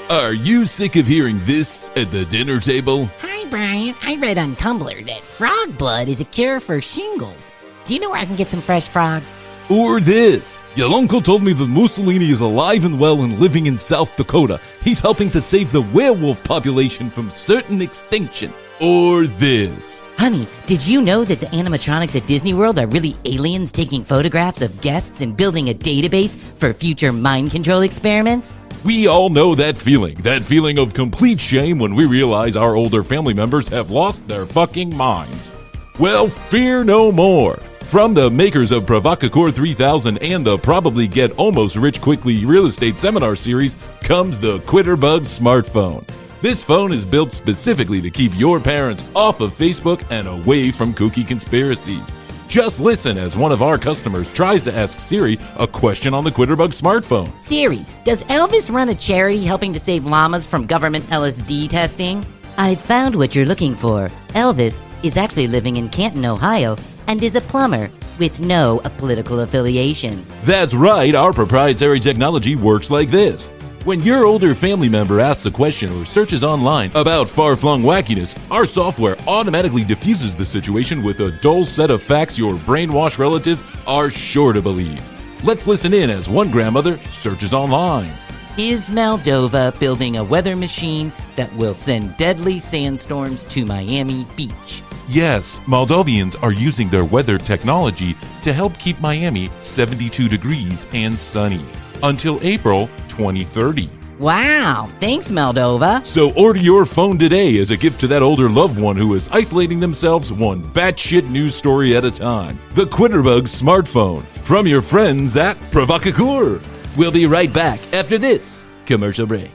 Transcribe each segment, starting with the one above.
Are you sick of hearing this at the dinner table? Hi, Brian. I read on Tumblr that frog blood is a cure for shingles. Do you know where I can get some fresh frogs? Or this. Your uncle told me that Mussolini is alive and well and living in South Dakota. He's helping to save the werewolf population from certain extinction. Or this. Honey, did you know that the animatronics at Disney World are really aliens taking photographs of guests and building a database for future mind control experiments? We all know that feeling of complete shame when we realize our older family members have lost their fucking minds. Well, fear no more. From the makers of Provocateur 3000 and the Probably Get Almost Rich Quickly Real Estate Seminar Series comes the Quitterbug smartphone. This phone is built specifically to keep your parents off of Facebook and away from kooky conspiracies. Just listen as one of our customers tries to ask Siri a question on the Quitterbug smartphone. Siri, does Elvis run a charity helping to save llamas from government LSD testing? I've found what you're looking for. Elvis is actually living in Canton, Ohio, and is a plumber with no political affiliation. That's right, our proprietary technology works like this. When your older family member asks a question or searches online about far-flung wackiness, our software automatically diffuses the situation with a dull set of facts your brainwashed relatives are sure to believe. Let's listen in as one grandmother searches online. Is Moldova building a weather machine that will send deadly sandstorms to Miami Beach? Yes, Moldovians are using their weather technology to help keep Miami 72 degrees and sunny until April 2030. Wow, thanks, Moldova. So order your phone today as a gift to that older loved one who is isolating themselves one batshit news story at a time. The Quitterbug smartphone from your friends at Provocateur. We'll be right back after this commercial break.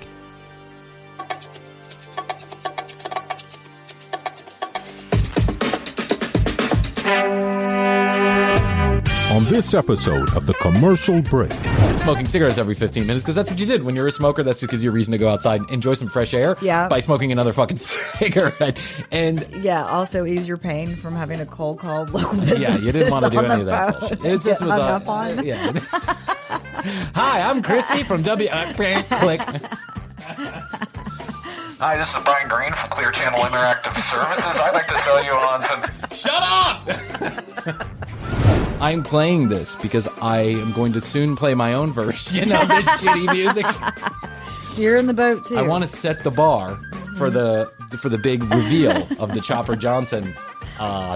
On this episode of The Commercial Break. Smoking cigarettes every 15 minutes, because that's what you did when you were a smoker. That just gives you a reason to go outside and enjoy some fresh air by smoking another fucking cigarette. And yeah, also ease your pain from having a cold call local business. Yeah, you didn't want to do any of that bullshit. It just was yeah. Hi, I'm Krissy from Click. Hi, this is Brian Green from Clear Channel Interactive Services. I'd like to sell you on some... Shut up! I'm playing this because I am going to soon play my own version of this shitty music. You're in the boat too. I want to set the bar for the big reveal of the Chopper Johnson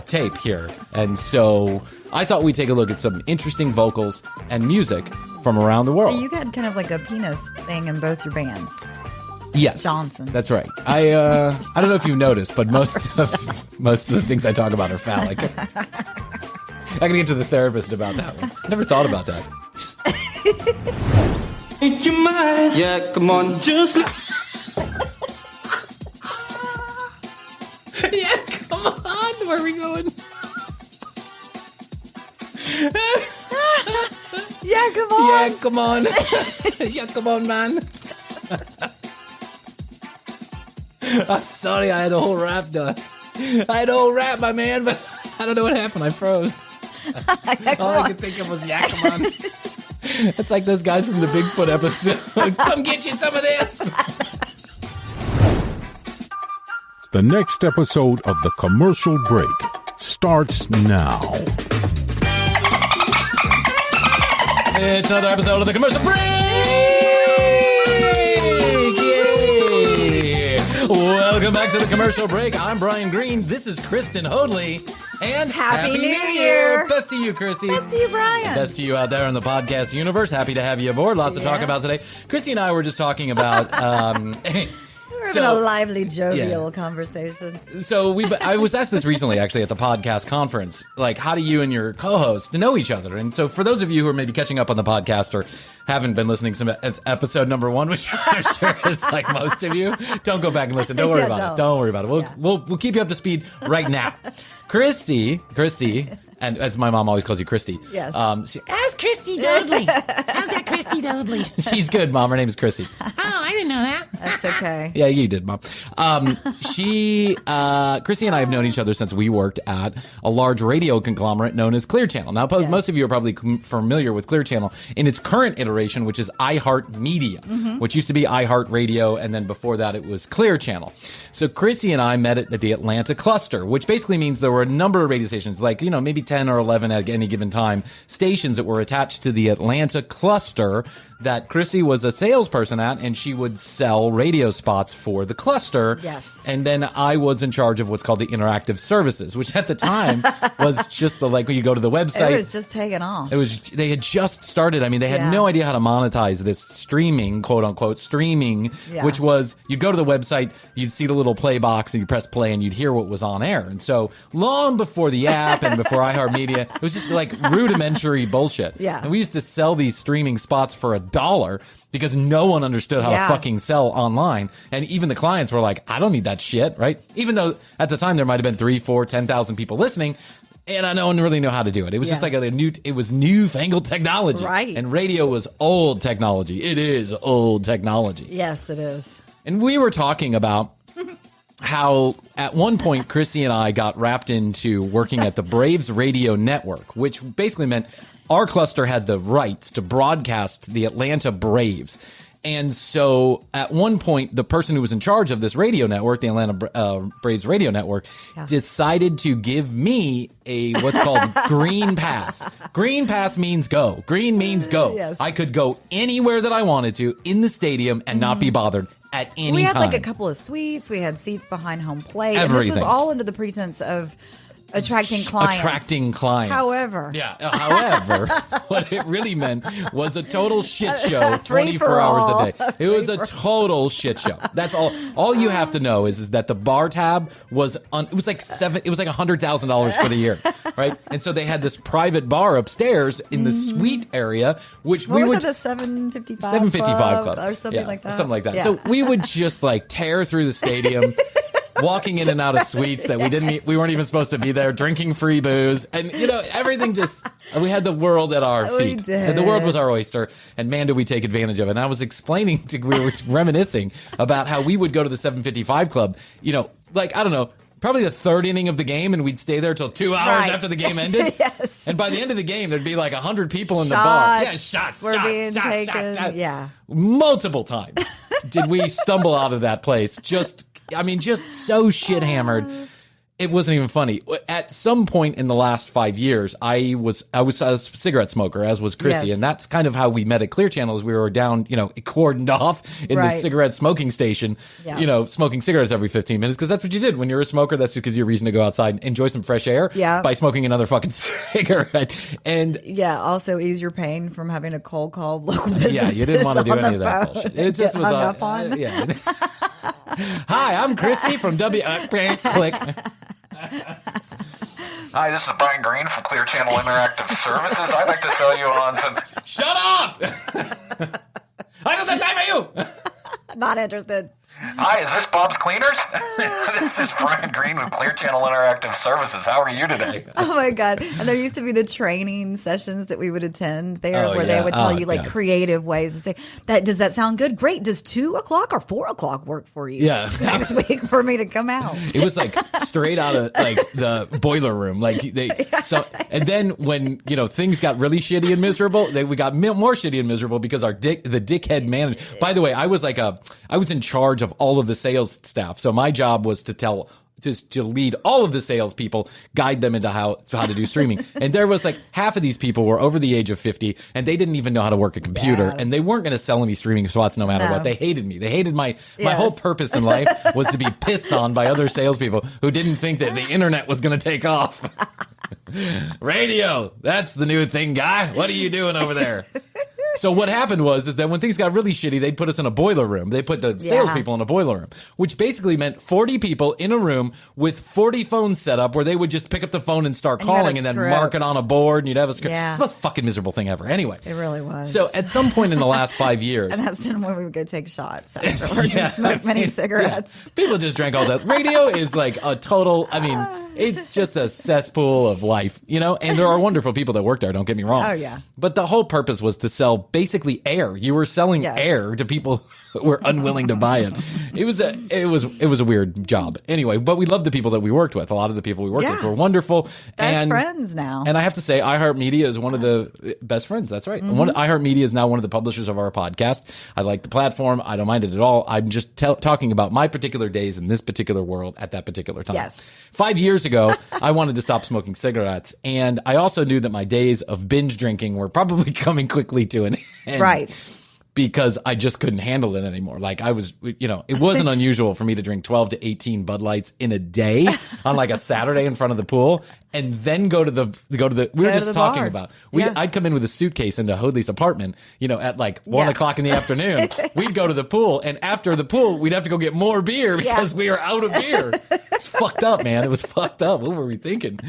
tape here, and so I thought we'd take a look at some interesting vocals and music from around the world. So you had kind of like a penis thing in both your bands. Yes, Johnson. That's right. I don't know if you've noticed, but most of the things I talk about are phallic. I can get to the therapist about that one. Never thought about that. Ain't you mine? Yeah, come on. Just yeah, come on. Where are we going? Yeah, come on. Yeah, come on. Yeah, come on, man. I'm sorry, I had a whole rap done. I had a whole rap, my man, but I don't know what happened. I froze. All I could think of was, yeah, come on. It's like those guys from the Bigfoot episode. Come get you some of this. The next episode of The Commercial Break starts now. It's another episode of The Commercial Break. Yay! Welcome back to The Commercial Break. I'm Brian Green. This is Christina Hoadley. And Happy New Year. Best to you, Krissy. Best to you, Brian. Best to you out there in the podcast universe. Happy to have you aboard. Lots to talk about today. Krissy and I were just talking about... We're having a lively, jovial conversation. So I was asked this recently, actually, at the podcast conference. Like, how do you and your co-host know each other? And so for those of you who are maybe catching up on the podcast or haven't been listening to it's episode number 1, which I'm sure is like most of you, don't go back and listen. Don't worry about it. Don't worry about it. We'll keep you up to speed right now. Krissy, and as my mom always calls you, Christy. Yes. How's Christy Dudley? How's that Christy Dudley? She's good, Mom. Her name is Krissy. Oh, I didn't know that. That's okay. Yeah, you did, Mom. Krissy and I have known each other since we worked at a large radio conglomerate known as Clear Channel. Now, most of you are probably familiar with Clear Channel in its current iteration, which is iHeartMedia, which used to be iHeartRadio, and then before that it was Clear Channel. So Krissy and I met at the Atlanta cluster, which basically means there were a number of radio stations, like, maybe 10 or 11 at any given time, stations that were attached to the Atlanta cluster that Krissy was a salesperson at, and she would sell radio spots for the cluster. Yes. And then I was in charge of what's called the interactive services, which at the time was just when you go to the website. It was just taking off. They had just started. I mean, they had no idea how to monetize this streaming, quote unquote, streaming, which was you'd go to the website, you'd see the little play box, and you'd press play, and you'd hear what was on air. And so long before the app and before iHeartMedia, it was just like rudimentary bullshit. Yeah. And we used to sell these streaming spots for $1 because no one understood how to fucking sell online. And even the clients were like, I don't need that shit, right? Even though at the time there might have been 3, 4, 10,000 people listening, and no one really knew how to do it. It was just like it was newfangled technology. Right. And radio was old technology. It is old technology. Yes, it is. And we were talking about how at one point Krissy and I got wrapped into working at the Braves radio network, which basically meant our cluster had the rights to broadcast the Atlanta Braves. And so at one point, the person who was in charge of this radio network, the Atlanta Braves radio network, decided to give me a what's called green pass. Green pass means go. Green means go. Yes. I could go anywhere that I wanted to in the stadium and not be bothered at any time. We had like a couple of suites. We had seats behind home plate. Everything. And this was all under the pretense of attracting clients. However. What it really meant was a total shit show 24 hours a day. It was a total shit show. That's all. All you have to know is that the bar tab was it was like $100,000 for the year, right? And so they had this private bar upstairs in the suite area, which what was it, the 755 club or something like that? Something like that. So we would just tear through the stadium. Walking in and out of suites that we weren't even supposed to be there, drinking free booze, and everything we had the world at our feet. We did. And the world was our oyster, and man, did we take advantage of it. And I was we were reminiscing about how we would go to the 755 club, I don't know, probably the third inning of the game, and we'd stay there till 2 hours after the game ended. Yes. And by the end of the game, there'd be 100 people in the bar. Yeah, shots were being taken. Shots. Yeah. Multiple times did we stumble out of that place just so shit hammered. It wasn't even funny. At some point in the last 5 years, I was a cigarette smoker, as was Krissy, and that's kind of how we met at Clear Channel. We were down, cordoned off in the cigarette smoking station, smoking cigarettes every 15 minutes, because that's what you did when you're a smoker. That's just gives you a reason to go outside and enjoy some fresh air by smoking another fucking cigarette. And also ease your pain from having a cold call local business. Yeah, you didn't want to do any of that bullshit. It just was hung up on. Hi, I'm Krissy from click. Hi, this is Brian Green from Clear Channel Interactive Services. I'd like to sell you on some... Shut up! I don't have time for you! Not interested. Hi, is this Bob's Cleaners? This is Brian Green with Clear Channel Interactive Services. How are you today? Oh my God. And there used to be the training sessions that we would attend there where they would tell you creative ways to say, does that sound good? Great. Does 2 o'clock or 4 o'clock work for you next week for me to come out? It was straight out of the boiler room. And then when, things got really shitty and miserable, we got more shitty and miserable because the dickhead manager. By the way, I was in charge of all of the sales staff. So my job was to lead all of the salespeople, guide them into how to do streaming. And there was half of these people were over the age of 50, and they didn't even know how to work a computer, and they weren't going to sell any streaming spots no matter what. They hated me. They hated my whole purpose in life was to be pissed on by other salespeople who didn't think that the internet was going to take off. Radio, that's the new thing, guy. What are you doing over there? So what happened was that when things got really shitty, they'd put us in a boiler room. They put the salespeople in a boiler room, which basically meant 40 people in a room with 40 phones set up where they would just pick up the phone and start calling and then mark it on a board, and you'd have a script. Yeah. It's the most fucking miserable thing ever. Anyway. It really was. So at some point in the last 5 years. And that's then when we would go take shots afterwards and smoke many cigarettes. People just drank all that. Radio is a total, It's just a cesspool of life, you know, and there are wonderful people that work there. Don't get me wrong. Oh, yeah. But the whole purpose was to sell basically air. You were selling air to people who were unwilling to buy it. It was a weird job. Anyway, but we loved the people that we worked with. A lot of the people we worked with were wonderful. Best friends now. And I have to say, iHeartMedia is one of the best friends. That's right. iHeartMedia is now one of the publishers of our podcast. I like the platform. I don't mind it at all. I'm just talking about my particular days in this particular world at that particular time. Yes. 5 years ago, I wanted to stop smoking cigarettes. And I also knew that my days of binge drinking were probably coming quickly to an end. Right. Because I just couldn't handle it anymore. Like I was, you know, it wasn't unusual for me to drink 12 to 18 Bud Lights in a day on like a Saturday in front of the pool, and then go to the. We were just talking bar. about. I'd come in with a suitcase into Hoadley's apartment, you know, at like 1 o'clock in the afternoon. We'd go to the pool, and after the pool, we'd have to go get more beer because we were out of beer. It's fucked up, man. It was fucked up. What were we thinking?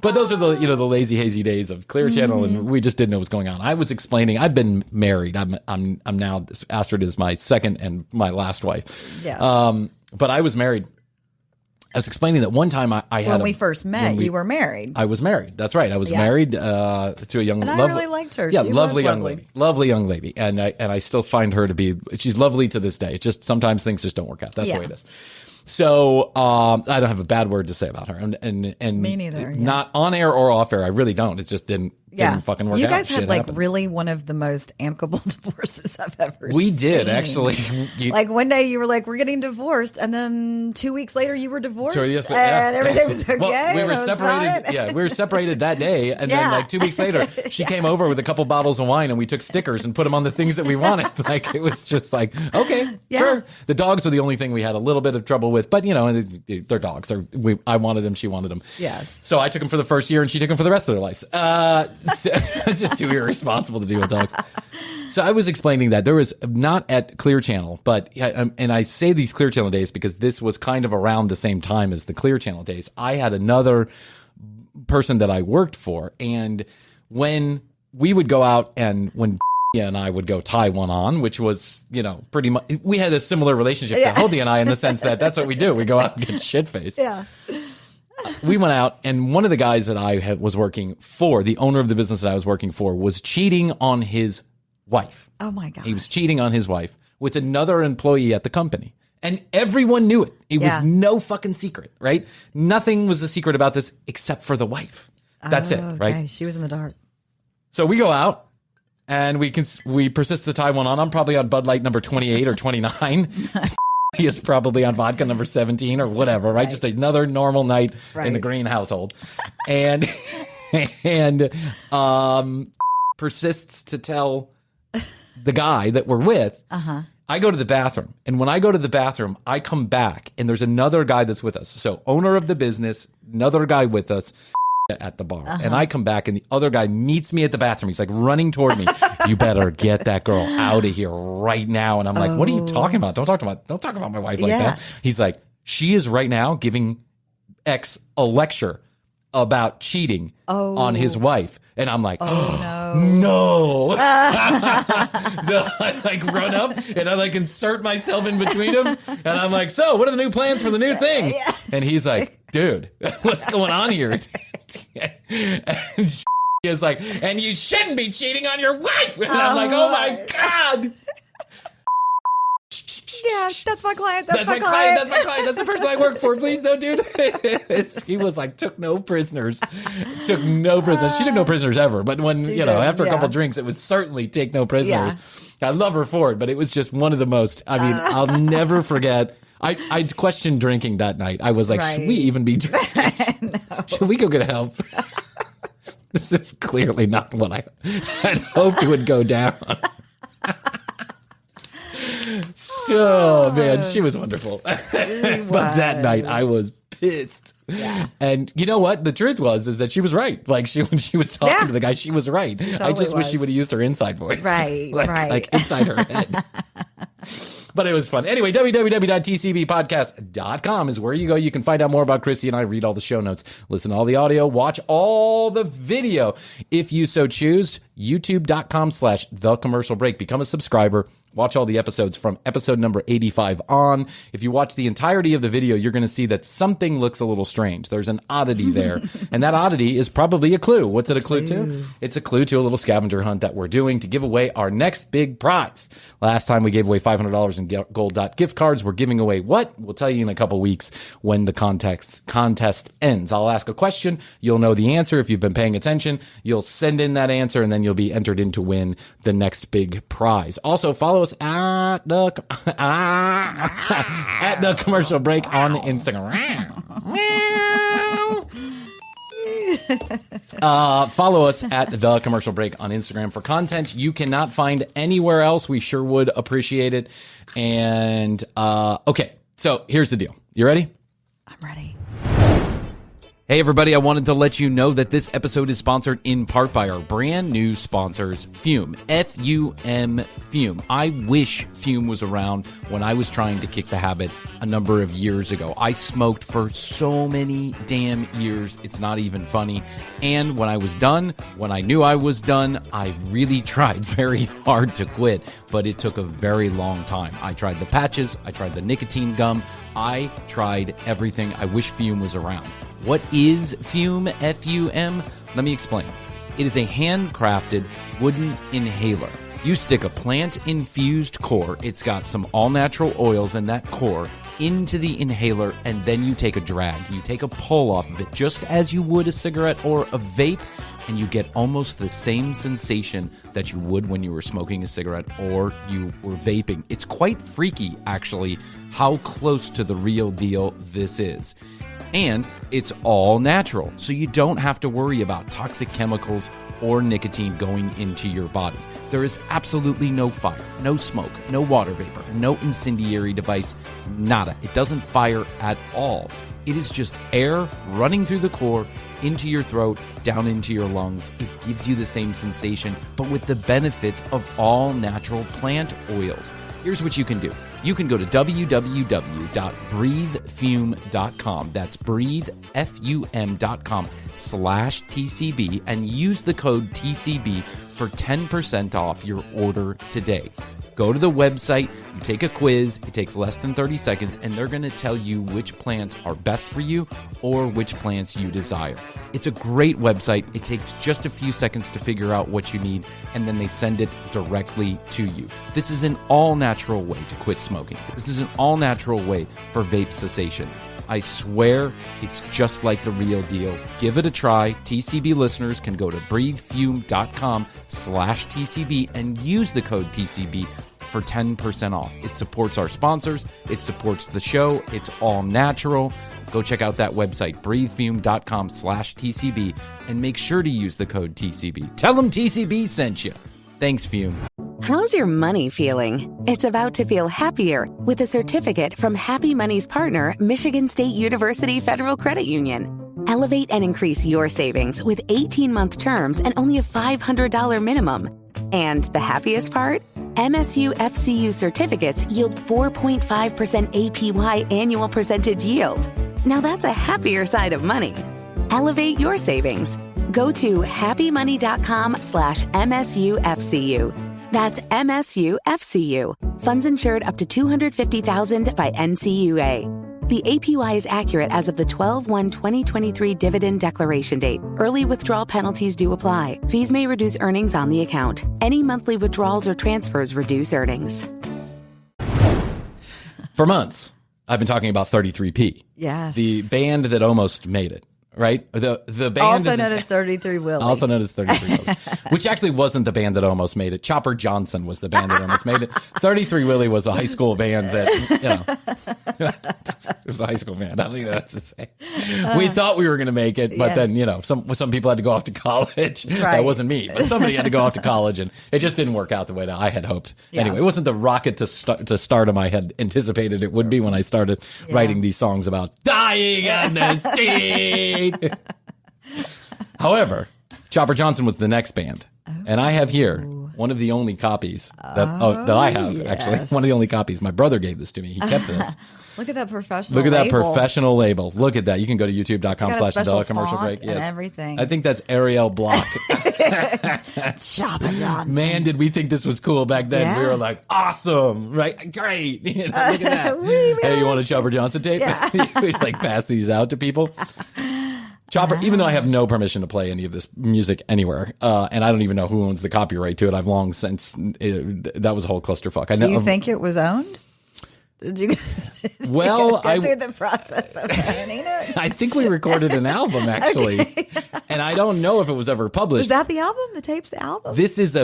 But those are the, you know, the lazy, hazy days of Clear Channel, and we just didn't know what was going on. I was explaining. I've been married. I'm now. Astrid is my second and my last wife. Yes. But I was married. I was explaining that one time I had. When we first met, you were married. I was married. That's right. I was married to a young. And I really liked her. Yeah, she lovely was young lady. Lovely young lady, and I still find her to be. She's lovely to this day. It's just sometimes things just don't work out. That's the way it is. So I don't have a bad word to say about her, and me neither. Not on air or off air. I really don't. It just didn't fucking work out. You guys had Shit like happens. really one of the most amicable divorces I've ever seen. We did actually. Like one day you were like, "We're getting divorced," and then 2 weeks later you were divorced, and everything was okay. Well, we were separated. Yeah, we were separated that day, and then like 2 weeks later, she came over with a couple bottles of wine, and we took stickers and put them on the things that we wanted. Like it was just like, okay, sure. The dogs were the only thing we had a little bit of trouble with, but you know, they're dogs. I wanted them, she wanted them. Yes. So I took them for the first year, and she took them for the rest of their lives. It's just too irresponsible to deal with dogs. So I was explaining that there was not at Clear Channel, but and I say these Clear Channel days because this was kind of around the same time as the Clear Channel days. I had another person that I worked for, and when we would go out and when and I would go tie one on, which was, you know, pretty much, we had a similar relationship to Hoadley and I in the sense that that's what we do. We go out and get shit-faced. Yeah. We went out, and one of the guys that I was working for, the owner of the business that I was working for, was cheating on his wife. Oh, my God. He was cheating on his wife with another employee at the company. And everyone knew it. It was no fucking secret, right? Nothing was a secret about this except for the wife. That's it, right? Okay. She was in the dark. So we go out, and we persist to tie one on. I'm probably on Bud Light number 28 or 29. He is probably on vodka number 17 or whatever, right? Just another normal night in the Green household. And persists to tell the guy that we're with, I go to the bathroom. And when I go to the bathroom, I come back, and there's another guy that's with us. So owner of the business, another guy with us at the bar. And I come back, and the other guy meets me at the bathroom. He's like running toward me. You better get that girl out of here right now. And I'm like, what are you talking about? Don't talk about my wife like that. He's like, she is right now giving X a lecture about cheating on his wife. And I'm like, no. So I like run up, and I like insert myself in between them. And I'm like, so what are the new plans for the new thing? And he's like, dude, what's going on here? And she is like, and you shouldn't be cheating on your wife. And I'm like, oh my God. Yeah, that's my client. That's my client. That's my client. That's the person I work for. Please don't do that. He was like, took no prisoners. She took no prisoners ever. But when, after a couple drinks, it was certainly take no prisoners. Yeah. I love her for it, but it was just one of the most, I'll never forget. I questioned drinking that night. I was like, should we even be drinking? Should we go get help? This is clearly not what I had hoped would go down. So, man, she was wonderful. But that night, I was pissed. Yeah. And you know what? The truth is that she was right. Like, when she was talking to the guy, she was right. Totally I just wish she would have used her inside voice. Right, like inside her head. But it was fun. Anyway, www.tcbpodcast.com is where you go. You can find out more about Krissy and I, read all the show notes, listen to all the audio, watch all the video. If you so choose, youtube.com/thecommercialbreak. Become a subscriber. Watch all the episodes from episode number 85 on. If you watch the entirety of the video, you're going to see that something looks a little strange. There's an oddity there. And that oddity is probably a clue. What's it a clue to? It's a clue to a little scavenger hunt that we're doing to give away our next big prize. Last time we gave away $500 in Gold Dot gift cards. We're giving away what? We'll tell you in a couple weeks when the contest ends. I'll ask a question. You'll know the answer. If you've been paying attention, you'll send in that answer, and then you'll be entered in to win the next big prize. Also, follow us at the commercial break on Instagram. Follow us at the commercial break on Instagram for content you cannot find anywhere else. We sure would appreciate it. And okay, so here's the deal. You ready? I'm ready. Hey everybody, I wanted to let you know that this episode is sponsored in part by our brand new sponsors, Fume. F-U-M, Fume. I wish Fume was around when I was trying to kick the habit a number of years ago. I smoked for so many damn years, it's not even funny. And when I was done, when I knew I was done, I really tried very hard to quit, but it took a very long time. I tried the patches, I tried the nicotine gum, I tried everything. I wish Fume was around. What is Fume, F-U-M? Let me explain. It is a handcrafted wooden inhaler. You stick a plant-infused core, it's got some all-natural oils in that core, into the inhaler, and then you take a drag. You take a pull off of it, just as you would a cigarette or a vape, and you get almost the same sensation that you would when you were smoking a cigarette or you were vaping. It's quite freaky, actually, how close to the real deal this is. And it's all natural, so you don't have to worry about toxic chemicals or nicotine going into your body. There is absolutely no fire, no smoke, no water vapor, no incendiary device, nada. It doesn't fire at all. It is just air running through the core, into your throat, down into your lungs. It gives you the same sensation, but with the benefits of all natural plant oils. Here's what you can do. You can go to www.breathefume.com. That's breathefum.com/TCB and use the code TCB for 10% off your order today. Go to the website, you take a quiz, it takes less than 30 seconds, and they're going to tell you which plants are best for you or which plants you desire. It's a great website. It takes just a few seconds to figure out what you need, and then they send it directly to you. This is an all-natural way to quit smoking. This is an all-natural way for vape cessation. I swear it's just like the real deal. Give it a try. TCB listeners can go to breathefume.com/TCB and use the code TCB for 10% off. It supports our sponsors. It supports the show. It's all natural. Go check out that website, breathefume.com/TCB, and make sure to use the code TCB. Tell them TCB sent you. Thanks, Fume. How's your money feeling? It's about to feel happier with a certificate from Happy Money's partner, Michigan State University Federal Credit Union. Elevate and increase your savings with 18-month terms and only a $500 minimum. And the happiest part? MSU FCU certificates yield 4.5% APY annual percentage yield. Now that's a happier side of money. Elevate your savings. Go to happymoney.com/MSUFCU. That's MSUFCU. Funds insured up to $250,000 by NCUA. The APY is accurate as of the 12/1/2023 dividend declaration date. Early withdrawal penalties do apply. Fees may reduce earnings on the account. Any monthly withdrawals or transfers reduce earnings. For months, I've been talking about 33P. Yes. The band that almost made it. Right? The band also known as 33 Willie. Also known as 33 Willie. Which actually wasn't the band that almost made it. Chopper Johnson was the band that almost made it. 33 Willie was a high school band that, it was a high school band. I don't think that's to say. We thought we were going to make it, but then, some people had to go off to college. Right. That wasn't me, but somebody had to go off to college, and it just didn't work out the way that I had hoped. Yeah. Anyway, it wasn't the rocket to stardom I had anticipated it would be when I started writing these songs about dying on the street. However, Chopper Johnson was the next band. And I have here one of the only copies that I have, actually. One of the only copies. My brother gave this to me. He kept this. Look at that professional label. Look at that professional label. Look at that. You can go to youtube.com/the commercial break. And everything. I think that's Ariel Block. Chopper Johnson. Man, did we think this was cool back then. Yeah. We were like, awesome, right? Great. Look at that. Hey, you want a Chopper Johnson tape? Yeah. We'd like pass these out to people. Chopper, even though I have no permission to play any of this music anywhere, and I don't even know who owns the copyright to it, I've long since, that was a whole clusterfuck. Do you think it was owned? Did you guys go through the process of owning it? I think we recorded an album, actually. Okay. And I don't know if it was ever published. Is that the album? The tape's the album? This is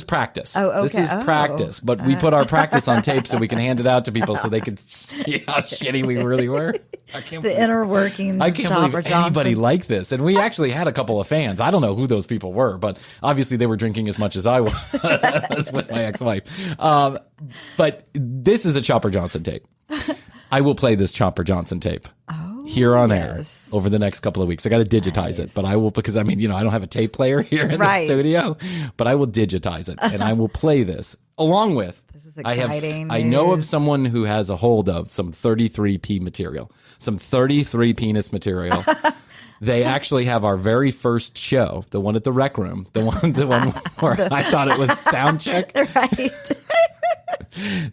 practice. Oh, okay. This is practice. But we put our practice on tape so we can hand it out to people so they could see how shitty we really were. The inner workings. I can't believe anybody liked this. And we actually had a couple of fans. I don't know who those people were, but obviously they were drinking as much as I was with my ex-wife. But this is a Chopper Johnson tape. I will play this Chopper Johnson tape here on air over the next couple of weeks. I got to digitize it, but I will, because I don't have a tape player here in the studio, but I will digitize it and I will play this along with. This is exciting. I know of someone who has a hold of some 33P material, some 33 penis material. They actually have our very first show, the one at the Rec Room, the one where I thought it was sound check. Right.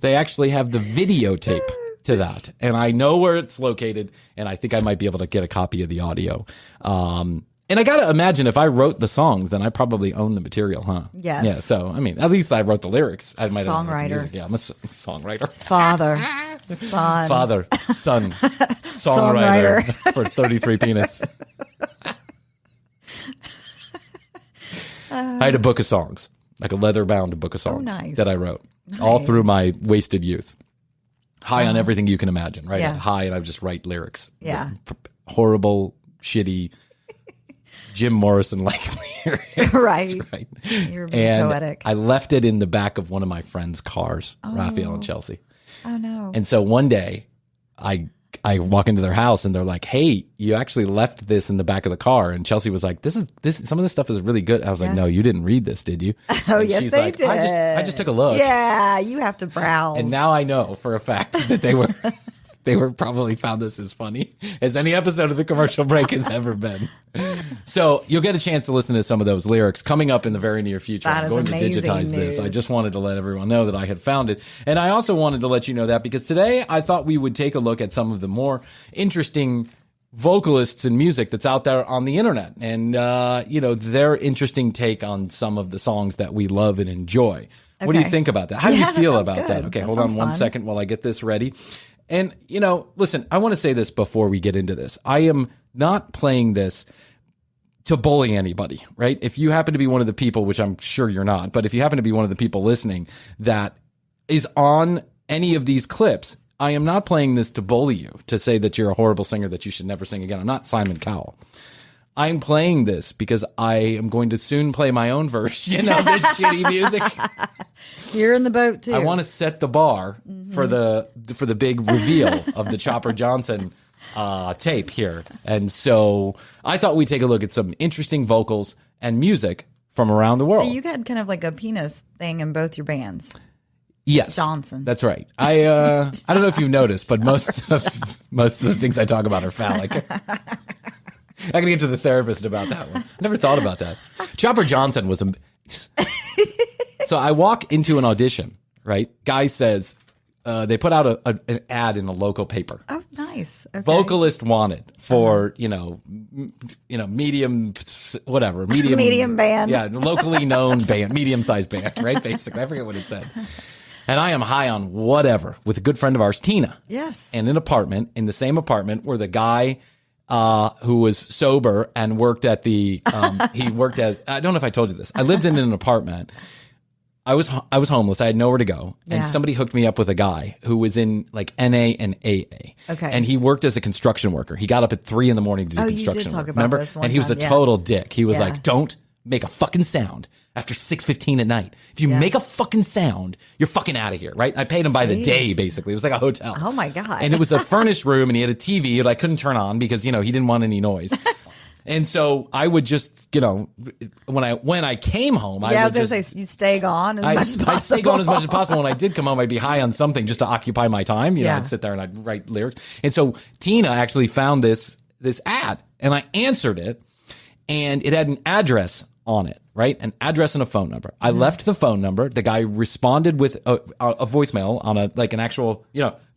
They actually have the videotape to that, and I know where it's located, and I think I might be able to get a copy of the audio. And I gotta imagine if I wrote the songs, then I probably own the material, huh? Yes. Yeah. So at least I wrote the lyrics. I might songwriter. Have yeah, I'm a songwriter. Father, son, songwriter for 33 penis. I had a book of songs, like a leather-bound book of songs that I wrote all through my wasted youth. High on everything you can imagine, right? Yeah. High, and I would just write lyrics. Yeah. Horrible, shitty, Jim Morrison-like lyrics. Right. You were being poetic. I left it in the back of one of my friends' cars, Raphael and Chelsea. Oh, no. And so one day, I walk into their house and they're like, "Hey, you actually left this in the back of the car." And Chelsea was like, "This some of this stuff is really good." I was like, "No, you didn't read this, did you?" Oh, and yes, she's they like, did. I just took a look. Yeah, you have to browse. And now I know for a fact that they were probably found this as funny as any episode of the commercial break has ever been. So you'll get a chance to listen to some of those lyrics coming up in the very near future. I'm going to digitize this. I just wanted to let everyone know that I had found it. And I also wanted to let you know that because today I thought we would take a look at some of the more interesting vocalists and music that's out there on the internet and, their interesting take on some of the songs that we love and enjoy. Okay. What do you think about that? How do you feel about that? Okay, hold on one second while I get this ready. And, listen, I want to say this before we get into this. I am not playing this to bully anybody, right? If you happen to be one of the people, which I'm sure you're not, but if you happen to be one of the people listening that is on any of these clips, I am not playing this to bully you, to say that you're a horrible singer that you should never sing again. I'm not Simon Cowell. I'm playing this because I am going to soon play my own version of this shitty music. You're in the boat too. I want to set the bar for the big reveal of the Chopper Johnson tape here. And so I thought we'd take a look at some interesting vocals and music from around the world. So you had kind of like a penis thing in both your bands. Yes, Johnson. That's right. I don't know if you've noticed, but most of the things I talk about are phallic. I can get to the therapist about that one. Never thought about that. Chopper Johnson was So I walk into an audition, right? Guy says, they put out an ad in a local paper. Oh, nice. Okay. Vocalist wanted for, medium, whatever. Medium band. Yeah, locally known band, medium-sized band, right? Basically, I forget what it said. And I am high on whatever with a good friend of ours, Tina. Yes. In in the same apartment where the guy who was sober and worked at he worked as, I don't know if I told you this. I lived in an apartment. I was homeless. I had nowhere to go. And somebody hooked me up with a guy who was in like NA and AA. Okay. And he worked as a construction worker. He got up at 3 a.m. to do construction you did talk work. about Remember? this one And he was a time. total dick. He was like, "Don't make a fucking sound after 6:15 at night. If you make a fucking sound, you're fucking out of here," right? I paid him by the day, basically. It was like a hotel. Oh my God. And it was a furnished room and he had a TV that I couldn't turn on because, he didn't want any noise. And so I would just, when I came home, I was going to say, you stay gone as much as possible. I'd stay gone as much as possible. When I did come home, I'd be high on something just to occupy my time. I'd sit there and I'd write lyrics. And so Tina actually found this ad, and I answered it, and it had an address on it, right? An address and a phone number. I left the phone number. The guy responded with a voicemail on an actual,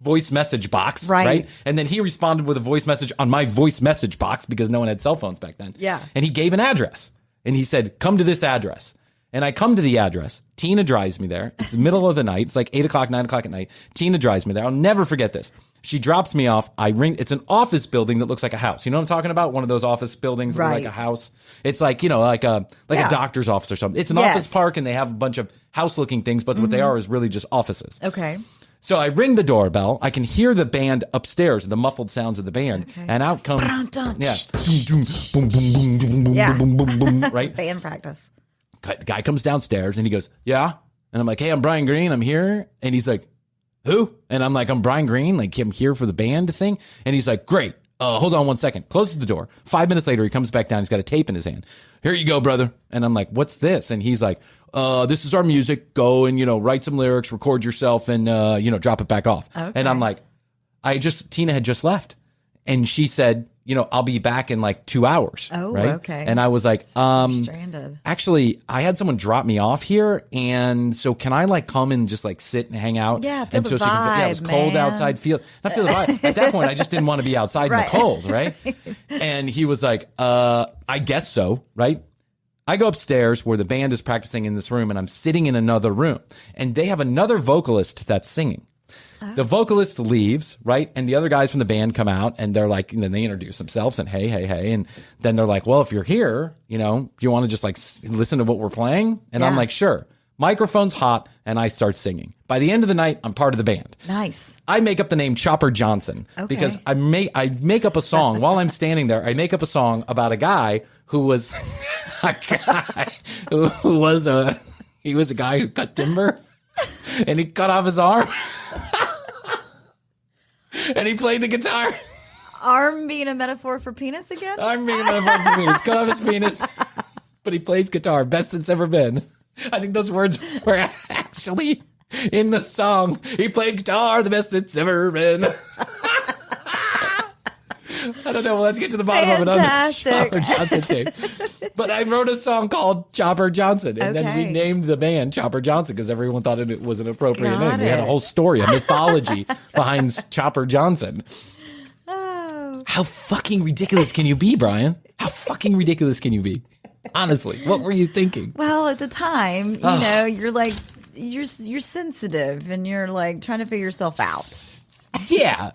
voice message box, right? And then he responded with a voice message on my voice message box because no one had cell phones back then. Yeah. And he gave an address, and he said, come to this address. And I come to the address. Tina drives me there. It's the middle of the night. It's like 8 o'clock, 9 o'clock at night. Tina drives me there. I'll never forget this. She drops me off. I ring. It's an office building that looks like a house. You know what I'm talking about? One of those office buildings that look like a house. It's like, like a doctor's office or something. It's an office park, and they have a bunch of house-looking things, but what they are is really just offices. Okay. So I ring the doorbell. I can hear the band upstairs, the muffled sounds of the band, and out comes right? Band practice. Guy comes downstairs, and he goes, yeah. And I'm like, hey, I'm Bryan Green. I'm here. And he's like, who? And I'm like, I'm Bryan Green. Like, I'm here for the band thing. And he's like, great. Hold on 1 second. Closes the door. 5 minutes later, he comes back down. He's got a tape in his hand. Here you go, brother. And I'm like, what's this? And he's like, this is our music. Go and, write some lyrics, record yourself, and, drop it back off. Okay. And I'm like, Tina had just left. And she said, I'll be back in like 2 hours. Oh, right? Okay. And I was like, stranded. Actually, I had someone drop me off here. And so can I like come and just like sit and hang out? Yeah, feel the vibe, it was cold outside. Not feel the vibe. At that point, I just didn't want to be outside in the cold, right? And he was like, I guess so, right? I go upstairs where the band is practicing in this room, and I'm sitting in another room. And they have another vocalist that's singing. The vocalist leaves, right? And the other guys from the band come out, and they're like, and then they introduce themselves and hey. And then they're like, well, if you're here, do you want to just like listen to what we're playing? And I'm like, sure. Microphone's hot, and I start singing. By the end of the night, I'm part of the band. Nice. I make up the name Chopper Johnson because I make up a song while I'm standing there. I make up a song about a guy who was a guy who cut timber, and he cut off his arm. And he played the guitar. Arm being a metaphor for penis again? Arm being a metaphor for penis. Cut off his penis, but he plays guitar. Best it's ever been. I think those words were actually in the song. He played guitar, the best it's ever been. I don't know. Well, let's get to the bottom of it on the Chopper Johnson tape. But I wrote a song called Chopper Johnson, and then we named the band Chopper Johnson because everyone thought it was an appropriate name. They had a whole story, a mythology behind Chopper Johnson. Oh. How fucking ridiculous can you be, Bryan? How fucking ridiculous can you be? Honestly, what were you thinking? Well, at the time, you're like, you're sensitive, and you're like trying to figure yourself out. Yeah,